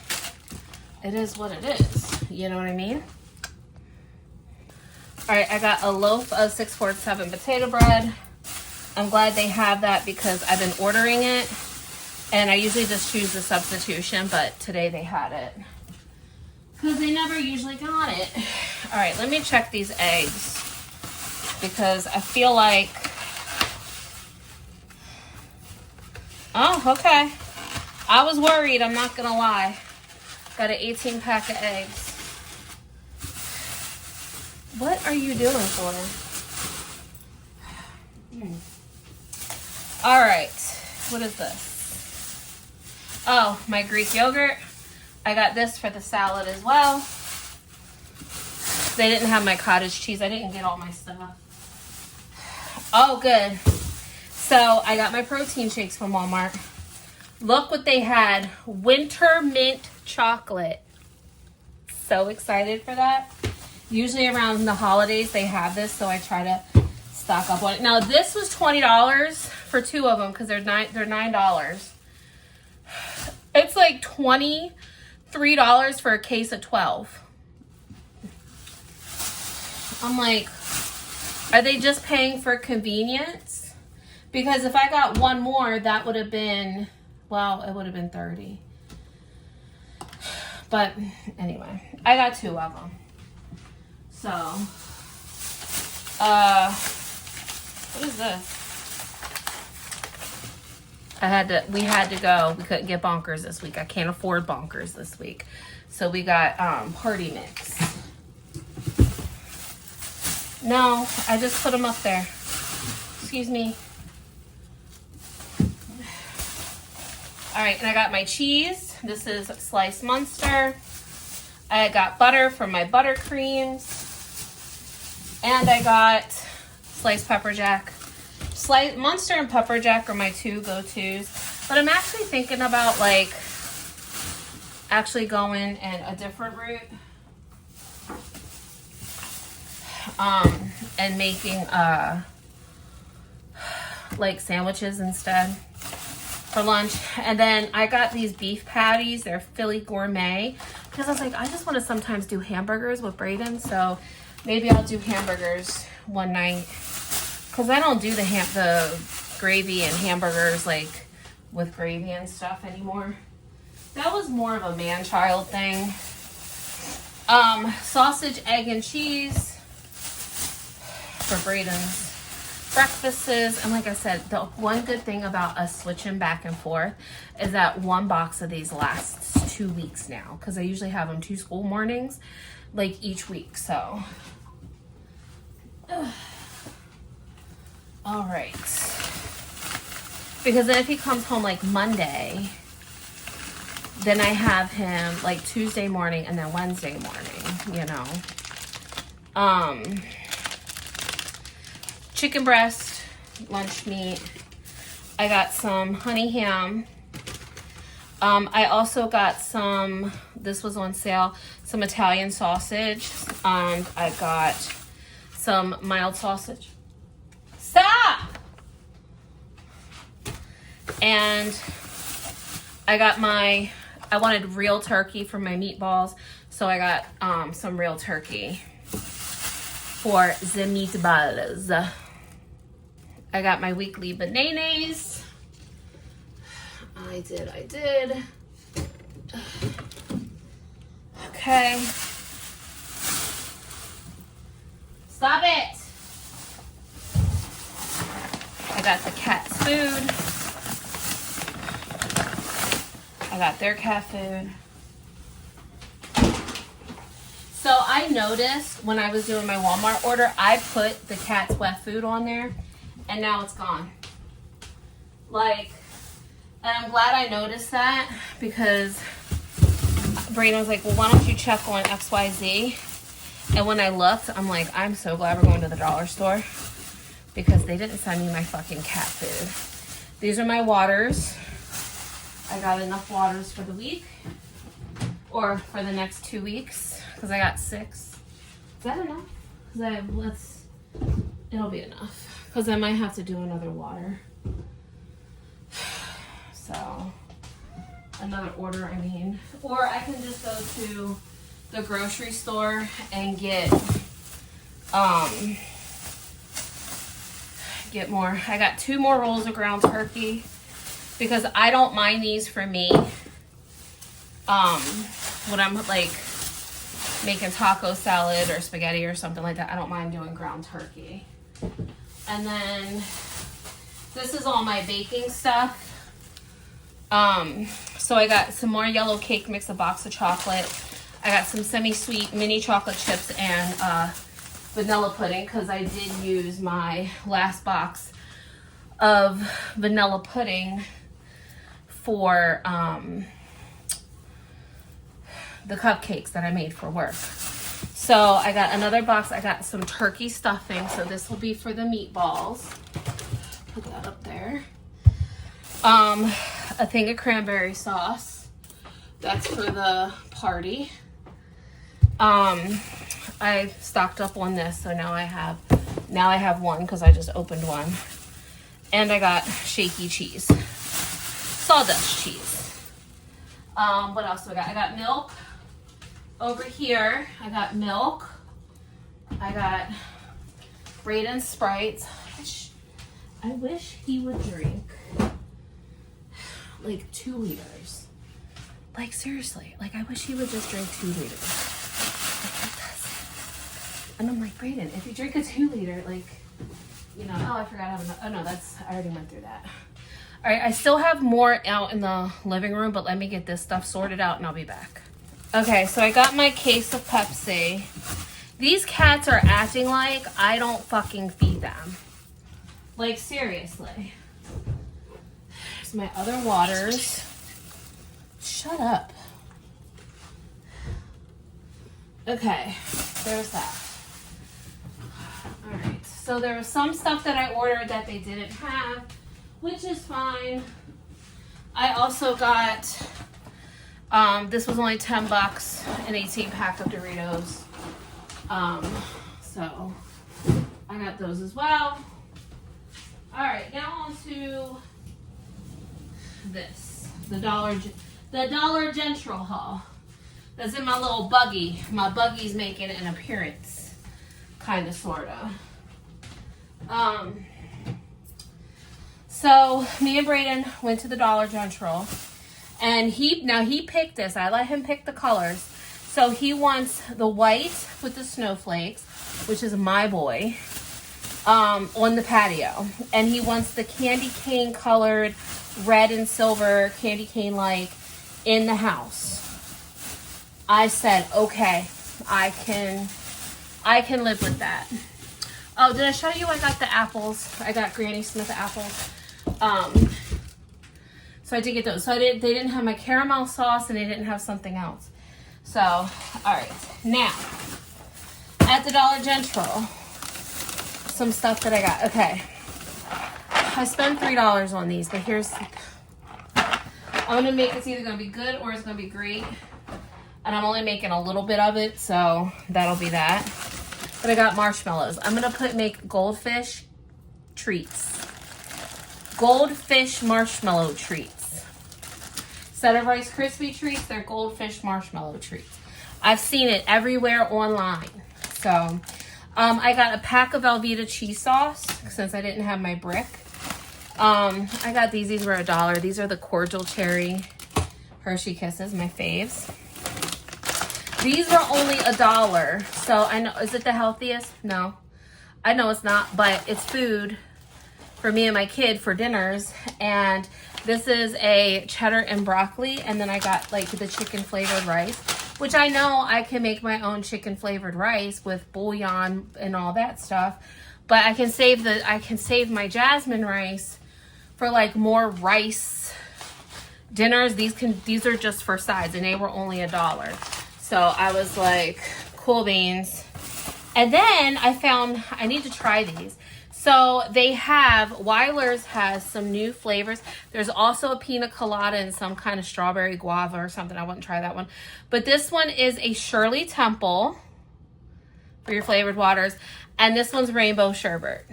it is what it is. You know what I mean? All right, I got a loaf of 647 potato bread. I'm glad they have that because I've been ordering it and I usually just choose the substitution, but today they had it because they never usually got it. All right, let me check these eggs because I feel like, oh, okay. I was worried, I'm not gonna lie. Got an 18-pack of eggs. What are you doing for? All right, what is this? Oh, my Greek yogurt. I got this for the salad as well. They didn't have my cottage cheese. I didn't get all my stuff. Oh, good. So I got my protein shakes from Walmart. Look what they had. Winter mint chocolate. So excited for that. Usually around the holidays they have this, so I try to stock up on it. Now this was $20 for 2 of them because they're $9. It's like $23 for a case of 12. I'm like, are they just paying for convenience? Because if I got one more, that would have been, well, it would have been 30. But anyway, I got 2 of them. So, what is this? We had to go. We couldn't get Bonkers this week. I can't afford Bonkers this week. So we got Party Mix. No, I just put them up there. Excuse me. All right, and I got my cheese. This is sliced Munster. I got butter for my buttercreams. And I got sliced pepper jack. Munster and pepper jack are my 2 go-tos. But I'm actually thinking about like actually going in a different route. And making like sandwiches instead for lunch. And then I got these beef patties. They're Philly gourmet because I was like, I just want to sometimes do hamburgers with Brayden, so maybe I'll do hamburgers one night because I don't do the gravy and hamburgers like with gravy and stuff anymore. That was more of a man-child thing. Sausage, egg, and cheese for Brayden's breakfasts. And like I said, the one good thing about us switching back and forth is that one box of these lasts 2 weeks now because I usually have them 2 school mornings like each week. So all right, because then if he comes home like Monday, then I have him like Tuesday morning and then Wednesday morning, you know. Chicken breast, lunch meat. I got some honey ham. I also got some, this was on sale, some Italian sausage. And I got some mild sausage. Stop! And I got I wanted real turkey for my meatballs. So I got some real turkey for the meatballs. I got my weekly bananas. I did. Okay. Stop it. I got the cat's food. I got their cat food. So I noticed when I was doing my Walmart order, I put the cat's wet food on there. And now it's gone. And I'm glad I noticed that because Brayden was like, well, why don't you check on XYZ? And when I looked, I'm like, I'm so glad we're going to the dollar store because they didn't send me my fucking cat food. These are my waters. I got enough waters for the week or for the next 2 weeks because I got 6. Is that enough? Because it'll be enough because I might have to do another water. So, another order, I mean. Or I can just go to the grocery store and get more. I got 2 more rolls of ground turkey because I don't mind these for me. When I'm like making taco salad or spaghetti or something like that, I don't mind doing ground turkey. And then this is all my baking stuff. So I got some more yellow cake mix, a box of chocolate. I got some semi-sweet mini chocolate chips and vanilla pudding because I did use my last box of vanilla pudding for the cupcakes that I made for work. So I got another box. I got some turkey stuffing. So this will be for the meatballs. Put that up there. A thing of cranberry sauce. That's for the party. I stocked up on this, so now I have one because I just opened one. And I got shaky cheese. Sawdust cheese. What else do I got? I got milk. Over here, I got milk. I got Brayden Sprites. I wish he would drink like 2 liters. Like seriously, like I wish he would just drink 2 liters. Like he doesn't. And I'm like, Brayden, if you drink a 2 liter, like, you know, oh, I forgot I have enough. Oh no, I already went through that. All right, I still have more out in the living room, but let me get this stuff sorted out and I'll be back. Okay, so I got my case of Pepsi. These cats are acting like I don't fucking feed them. Like, seriously. There's my other waters. Shut up. Okay, there's that. Alright, so there was some stuff that I ordered that they didn't have, which is fine. I also got, this was only $10, an 18-pack of Doritos. So I got those as well. All right, now on to this, the Dollar General haul. That's in my little buggy. My buggy's making an appearance, kind of, sort of. So me and Brayden went to the Dollar General, and he picked this. I let him pick the colors. So he wants the white with the snowflakes, which is my boy, on the patio. And he wants the candy cane colored red and silver candy cane like in the house. I said, okay, I can live with that. Oh, did I show you I got the apples? I got Granny Smith apples. So I did get those. So they didn't have my caramel sauce and they didn't have something else. So, all right, now at the Dollar General, some stuff that I got. Okay, I spent $3 on these, but here's, I'm gonna make, it's either gonna be good or it's gonna be great, and I'm only making a little bit of it, so that'll be that. But I got marshmallows. I'm gonna make GoldFish treats. GoldFish marshmallow treats. Instead of Rice Krispie treats, they're GoldFish marshmallow treats. I've seen it everywhere online. So, I got a pack of Velveeta cheese sauce since I didn't have my brick. I got these. These were $1. These are the cordial cherry Hershey Kisses, my faves. These were only $1. So I know, is it the healthiest? No, I know it's not, but it's food for me and my kid for dinners. And this is a cheddar and broccoli, and then I got like the chicken flavored rice, which I know I can make my own chicken flavored rice with bouillon and all that stuff. But I can save my jasmine rice for like more rice dinners, these are just for sides, and they were only $1. So I was like, cool beans. And then I found, I need to try these. So they have, Weiler's has some new flavors. There's also a pina colada and some kind of strawberry guava or something. I wouldn't try that one. But this one is a Shirley Temple for your flavored waters. And this one's rainbow sherbet.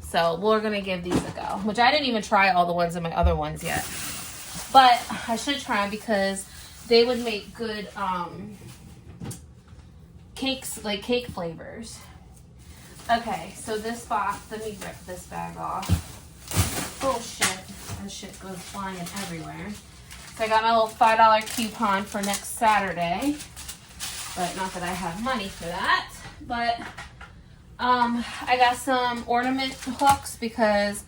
So we're going to give these a go. Which I didn't even try all the ones in my other ones yet. But I should try them because they would make good cakes, like cake flavors. Okay, so this box, let me rip this bag off. Oh shit, that shit goes flying everywhere. So I got my little $5 coupon for next Saturday. But not that I have money for that. But I got some ornament hooks because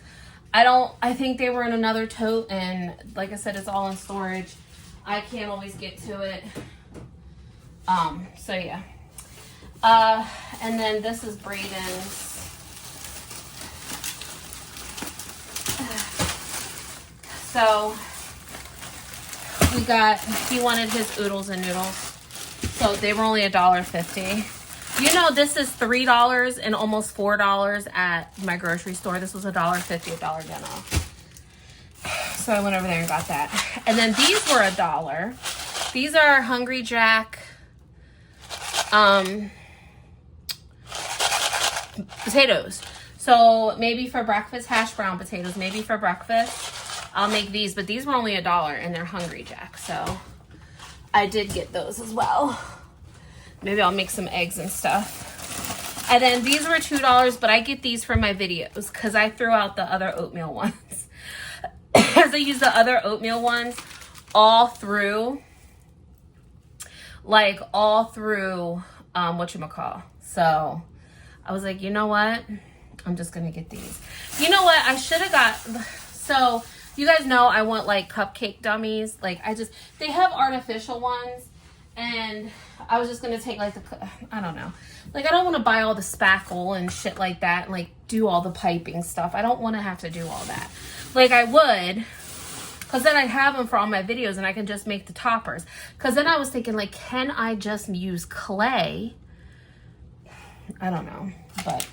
I think they were in another tote, and like I said, it's all in storage. I can't always get to it. So yeah. And then this is Braden's. So he wanted his oodles and noodles. So they were only $1.50. You know, this is $3 and almost $4 at my grocery store. This was $1.50, $1.10 off. So I went over there and got that. And then these were $1. These are Hungry Jack potatoes. So maybe for breakfast, hash brown potatoes. Maybe for breakfast, I'll make these. But these were only $1 and they're Hungry Jack. So I did get those as well. Maybe I'll make some eggs and stuff. And then these were $2, but I get these for my videos because I threw out the other oatmeal ones. As I use the other oatmeal ones all through whatchamacall. So I was like, you know what? I'm just going to get these. You know what? I should have got... So you guys know I want like cupcake dummies. Like they have artificial ones. And I was just going to take like I don't know. Like I don't want to buy all the spackle and shit like that. And like do all the piping stuff. I don't want to have to do all that. Like I would... Because then I'd have them for all my videos and I can just make the toppers. Because then I was thinking, like, can I just use clay? I don't know, but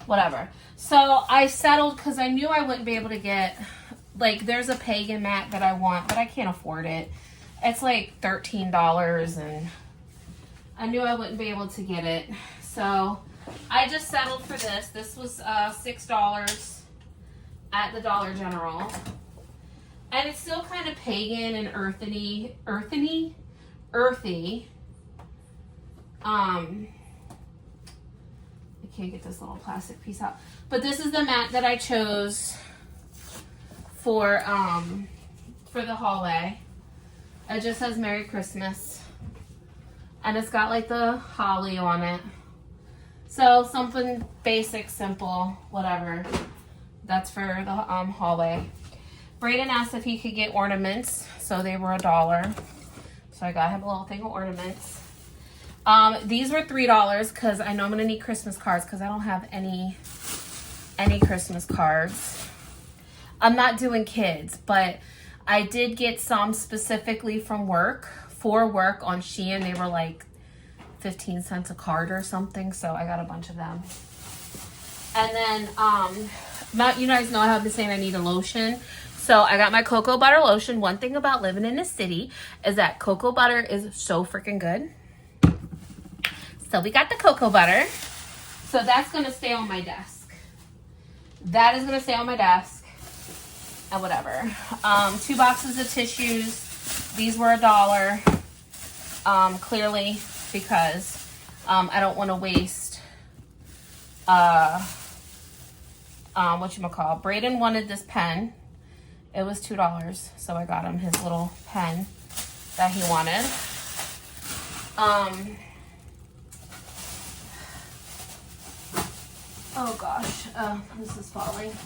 whatever. So I settled because I knew I wouldn't be able to get, like, there's a pagan mat that I want, but I can't afford it. It's like $13 and I knew I wouldn't be able to get it. So I just settled for this. This was $6 at the Dollar General. And it's still kind of pagan and earthy. I can't get this little plastic piece out. But this is the mat that I chose for the hallway. It just says Merry Christmas. And it's got like the holly on it. So something basic, simple, whatever. That's for the hallway. Braden asked if he could get ornaments, so they were $1. So I got him a little thing of ornaments. These were $3 because I know I'm gonna need Christmas cards because I don't have any Christmas cards. I'm not doing kids, but I did get some specifically from work for work on Shein. They were like 15 cents a card or something, so I got a bunch of them. And then you guys know I've been saying I need a lotion. So I got my cocoa butter lotion. One thing about living in the city is that cocoa butter is so freaking good. So we got the cocoa butter. So that's going to stay on my desk. That is going to stay on my desk. And whatever. 2 boxes of tissues. These were $1. Clearly because I don't want to waste whatchamacall. Braden wanted this pen. It was $2, so I got him his little pen that he wanted. Oh gosh, this is falling.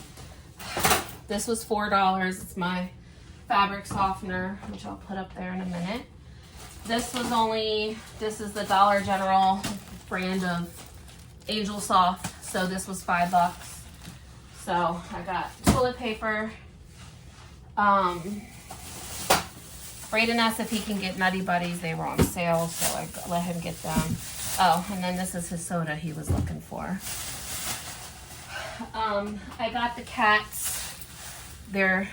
This was $4. It's my fabric softener, which I'll put up there in a minute. This is the Dollar General brand of Angel Soft, so this was $5. So I got toilet paper. Brayden asked if he can get Nutty Buddies. They were on sale, so I let him get them. Oh, and then this is his soda he was looking for. I got the cats their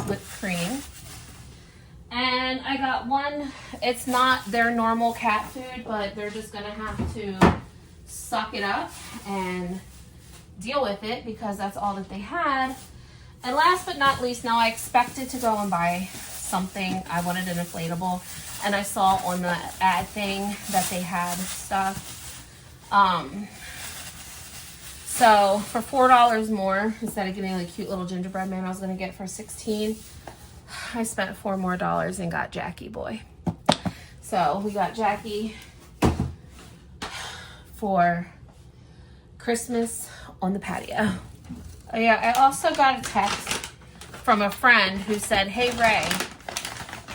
whipped cream. And I got one, it's not their normal cat food, but they're just gonna have to suck it up and deal with it because that's all that they had. And last but not least, now I expected to go and buy something. I wanted an inflatable, and I saw on the ad thing that they had stuff. So for $4 more, instead of getting the cute little gingerbread man I was gonna get for $16, I spent $4 more and got Jackie boy. So we got Jackie for Christmas on the patio. Oh yeah, I also got a text from a friend who said, "Hey Ray,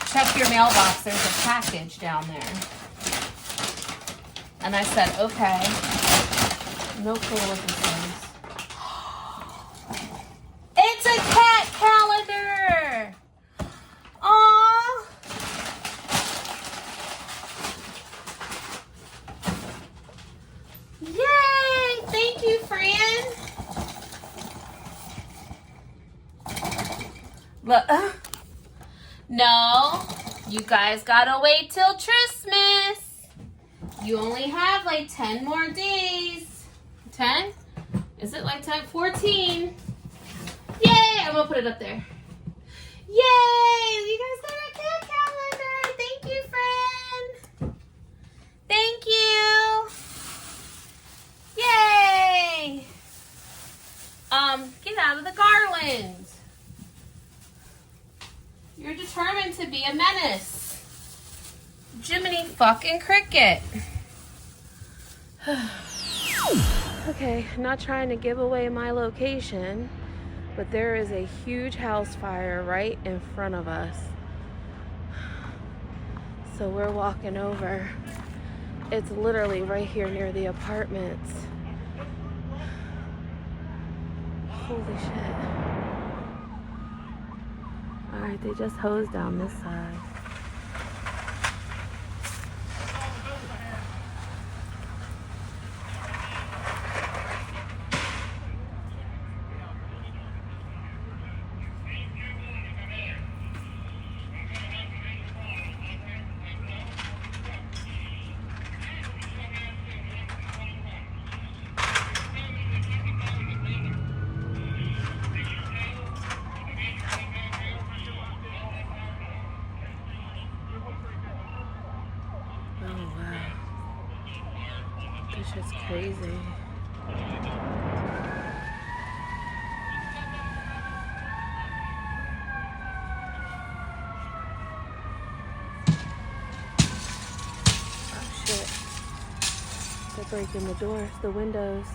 check your mailbox, there's a package down there." And I said, okay. No clue what this is. It's a cat calendar! Aww! Yay! Thank you, Fran. Look, no, you guys gotta wait till Christmas. You only have like 10 more days. 10? Is it like 10? 14. Yay! I'm gonna put it up there. Yay! You guys got a cat calendar. Thank you, friend. Thank you. Yay! Get out of the garland. You're determined to be a menace. Jiminy fucking Cricket. Okay, not trying to give away my location, but there is a huge house fire right in front of us. So we're walking over. It's literally right here near the apartments. Holy shit. Alright, they just hosed down this side. This shit's crazy. Oh shit. They're breaking the doors, the windows.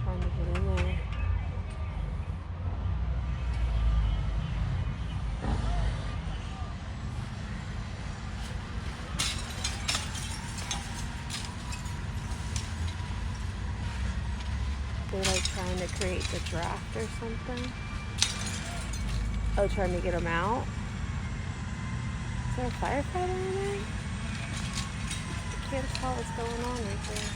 Trying to get in there. They're like trying to create the draft or something. Oh, trying to get them out? Is there a firefighter in there? I can't tell what's going on right there.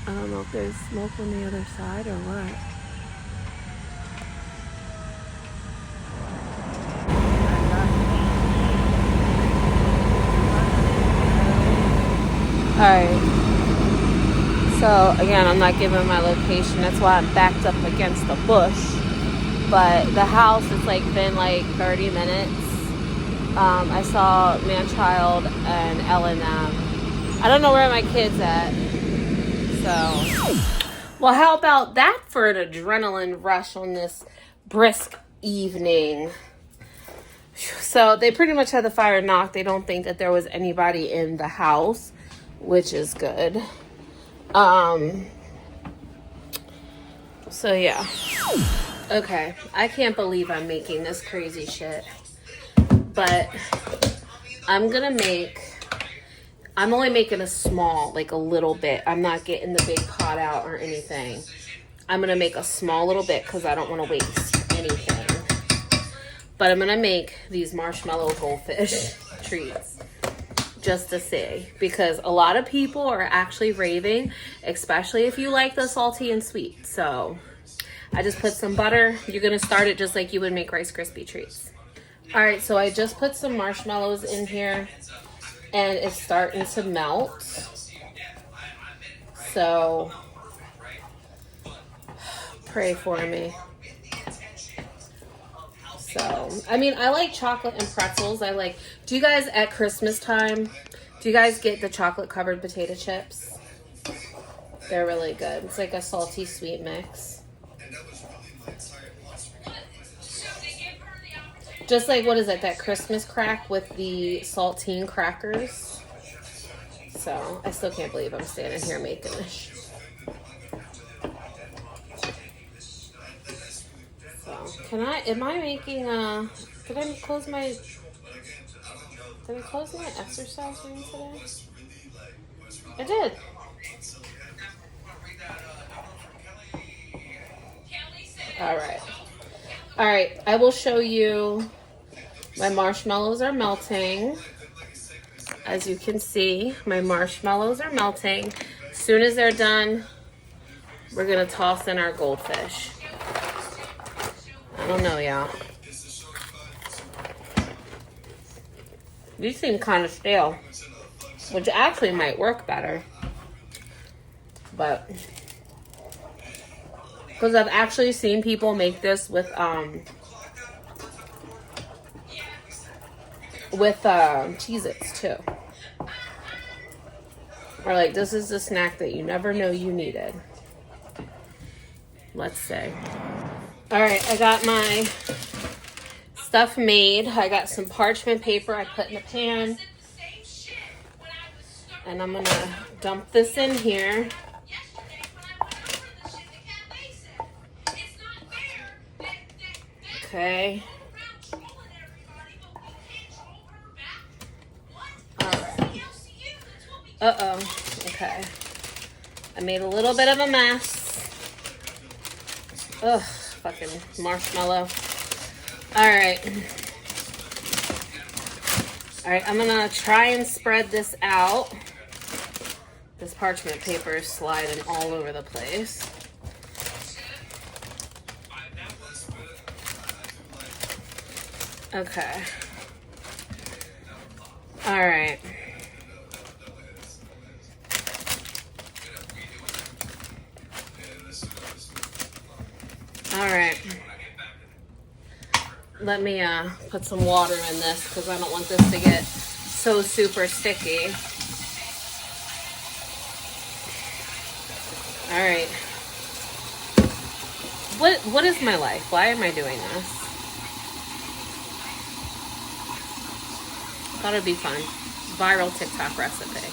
I don't know if there's smoke on the other side or what. Alright, so again, I'm not giving my location. That's why I'm backed up against the bush. But the house, it's like been like 30 minutes. I saw man-child and Ellen. I don't know where my kid's at. So, well, how about that for an adrenaline rush on this brisk evening? So they pretty much had the fire knocked. They don't think that there was anybody in the house, which is good. So yeah. Okay, I can't believe I'm making this crazy shit. But I'm only making a small, like a little bit. I'm not getting the big pot out or anything. I'm going to make a small little bit because I don't want to waste anything. But I'm going to make these marshmallow goldfish treats just to see. Because a lot of people are actually raving, especially if you like the salty and sweet. So I just put some butter. You're going to start it just like you would make Rice Krispie treats. All right, so I just put some marshmallows in here. And it's starting to melt. So pray for me. So, I mean, I like chocolate and pretzels. Do you guys at Christmas time, do you guys get the chocolate covered potato chips? They're really good. It's like a salty sweet mix. Just like, what is it, that Christmas crack with the saltine crackers. So, I still can't believe I'm standing here making this. So, am I making did I close my exercise room today? I did. All right, I will show you. My marshmallows are melting. As you can see, my marshmallows are melting. As soon as they're done, we're gonna toss in our goldfish. I don't know, y'all. These seem kind of stale, which actually might work better. But, because I've actually seen people make this with Cheez-Its too. Or like, this is the snack that you never know you needed. Let's see. All right, I got my stuff made. I got some parchment paper I put in the pan. And I'm gonna dump this in here. Okay. Uh-oh. Okay. I made a little bit of a mess. Ugh, fucking marshmallow. Alright. Alright, I'm gonna try and spread this out. This parchment paper is sliding all over the place. Okay. Alright. Alright. Let me put some water in this because I don't want this to get so super sticky. Alright. What is my life? Why am I doing this? Thought it'd be fun. Viral TikTok recipe.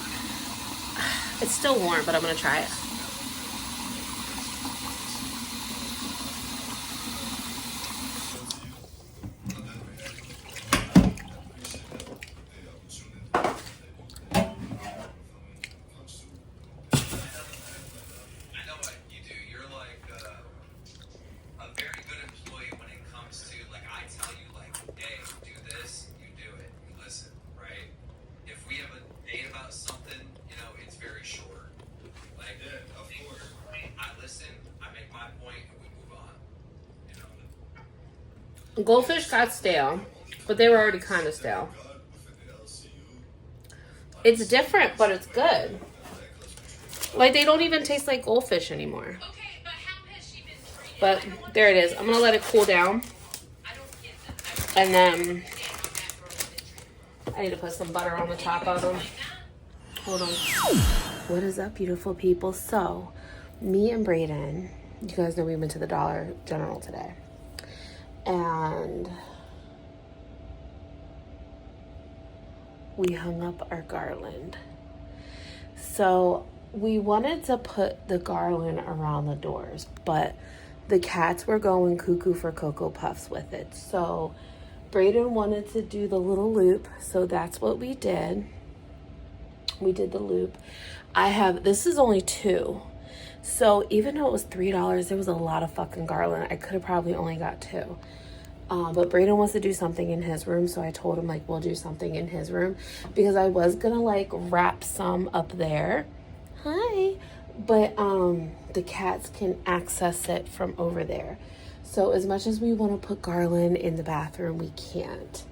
It's still warm, but I'm gonna try it. GoldFish got stale, but they were already kind of stale. It's different, but it's good. Like, they don't even taste like GoldFish anymore. But there it is. I'm going to let it cool down. And then I need to put some butter on the top of them. Hold on. What is up, beautiful people? So, me and Brayden, you guys know we went to the Dollar General today. And we hung up our garland. So we wanted to put the garland around the doors, but the cats were going cuckoo for Cocoa Puffs with it. So Brayden wanted to do the little loop, so that's what we did. We did the loop. This is only 2. So even though it was $3, there was a lot of fucking garland. I could have probably only got 2. But Brayden wants to do something in his room, so I told him, like, we'll do something in his room. Because I was gonna, like, wrap some up there. Hi. But the cats can access it from over there. So as much as we want to put garland in the bathroom, we can't.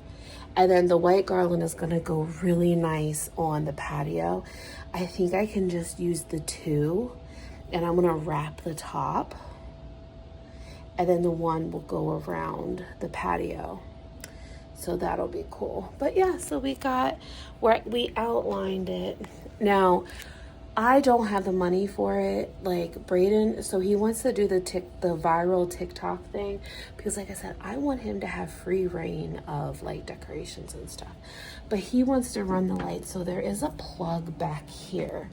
And then the white garland is going to go really nice on the patio. I think I can just use the 2. And I'm going to wrap the top. And then the one will go around the patio. So that'll be cool. But yeah, so we outlined it. Now, I don't have the money for it. Like Brayden, so he wants to do the viral TikTok thing. Because like I said, I want him to have free reign of like decorations and stuff. But he wants to run the lights. So there is a plug back here.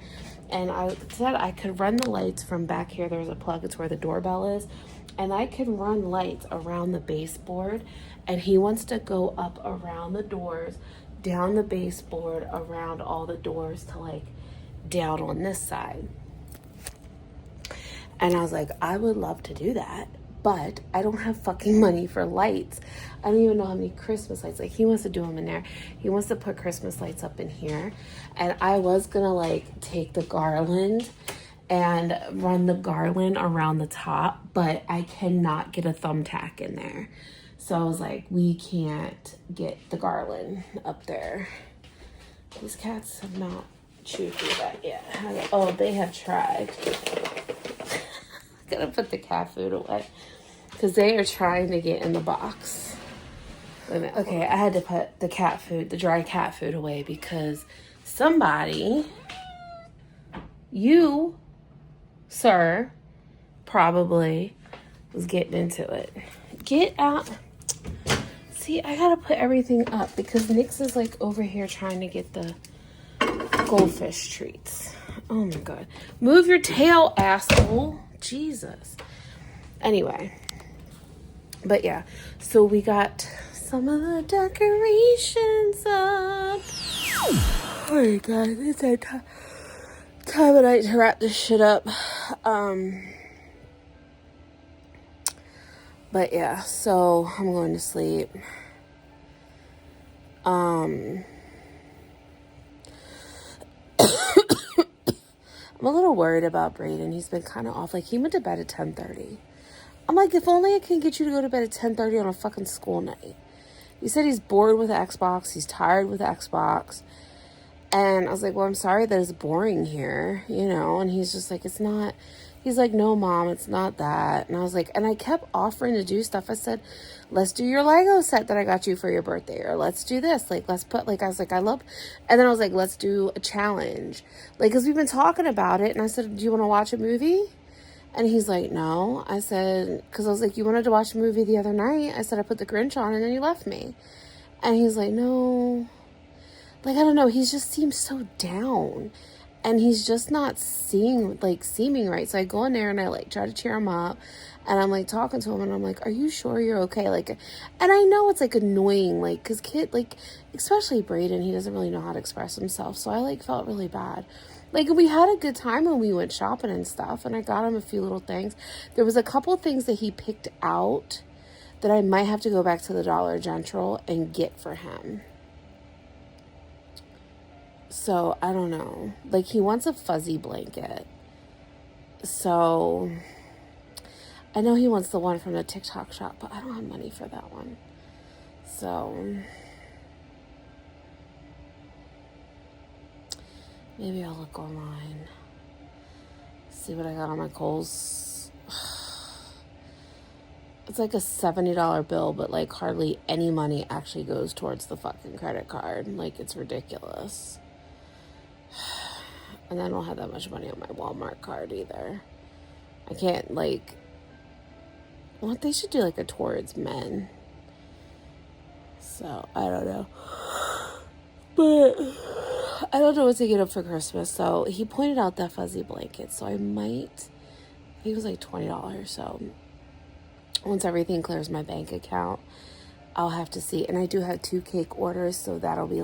And I said I could run the lights from back here. There's a plug. It's where the doorbell is. And I can run lights around the baseboard. And he wants to go up around the doors, down the baseboard, around all the doors to like down on this side. And I was like, I would love to do that, but I don't have fucking money for lights. I don't even know how many Christmas lights. Like, he wants to do them in there. He wants to put Christmas lights up in here. And I was gonna like take the garland and run the garland around the top, but I cannot get a thumbtack in there. So I was like, we can't get the garland up there. These cats have not chewed through that yet. Oh, they have tried. Gotta put the cat food away because they are trying to get in the box. Okay, I had to put the dry cat food away because somebody, you, sir, probably was getting into it. Get out. See, I gotta put everything up because Nix is like over here trying to get the GoldFish treats. Oh my god. Move your tail, asshole. Jesus. Anyway. But yeah. So we got some of the decorations up. Oh my god. It's that time of night to wrap this shit up. But yeah. So I'm going to sleep. I'm a little worried about Brayden. He's been kind of off. Like, he went to bed at 10:30. I'm like, if only I can get you to go to bed at 10:30 on a fucking school night. He said he's bored with Xbox. He's tired with Xbox. And I was like, well, I'm sorry that it's boring here, you know? And he's just like, it's not. He's like, no, Mom, it's not that. And I was like, and I kept offering to do stuff. I said, let's do your Lego set that I got you for your birthday. Or let's do this. Like, let's put, like, I was like, and then I was like, let's do a challenge. Like, because we've been talking about it. And I said, do you want to watch a movie? And he's like, no. I said, because I was like, you wanted to watch a movie the other night. I said, I put the Grinch on and then you left me. And he's like, no. Like, I don't know. He just seems so down. And he's just not seeming right. So I go in there and I like try to cheer him up. And I'm like talking to him and I'm like, are you sure you're okay? Like, and I know it's like annoying, like, cause especially Brayden, he doesn't really know how to express himself. So I like felt really bad. Like, we had a good time when we went shopping and stuff. And I got him a few little things. There was a couple things that he picked out that I might have to go back to the Dollar General and get for him. So, I don't know. Like, he wants a fuzzy blanket. So, I know he wants the one from the TikTok shop, but I don't have money for that one. So, maybe I'll look online. See what I got on my Kohl's. It's like a $70 bill, but like hardly any money actually goes towards the fucking credit card. Like, it's ridiculous. And I don't have that much money on my Walmart card either. I can't, like, what they should do, like, a towards men. So, I don't know. But I don't know what to get him for Christmas. So, he pointed out that fuzzy blanket. So, I think it was like $20. So, once everything clears my bank account, I'll have to see. And I do have 2 cake orders, so that'll be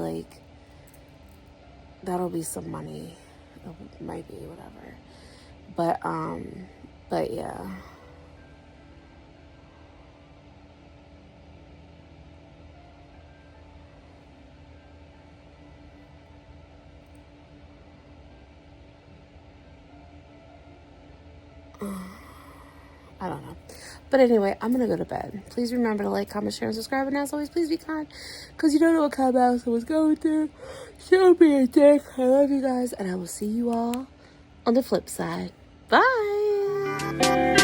some money. It might be whatever. But yeah. I don't know. But anyway, I'm going to go to bed. Please remember to like, comment, share, and subscribe. And as always, please be kind. Because you don't know what kind of house someone's going through. So be a dick. I love you guys. And I will see you all on the flip side. Bye.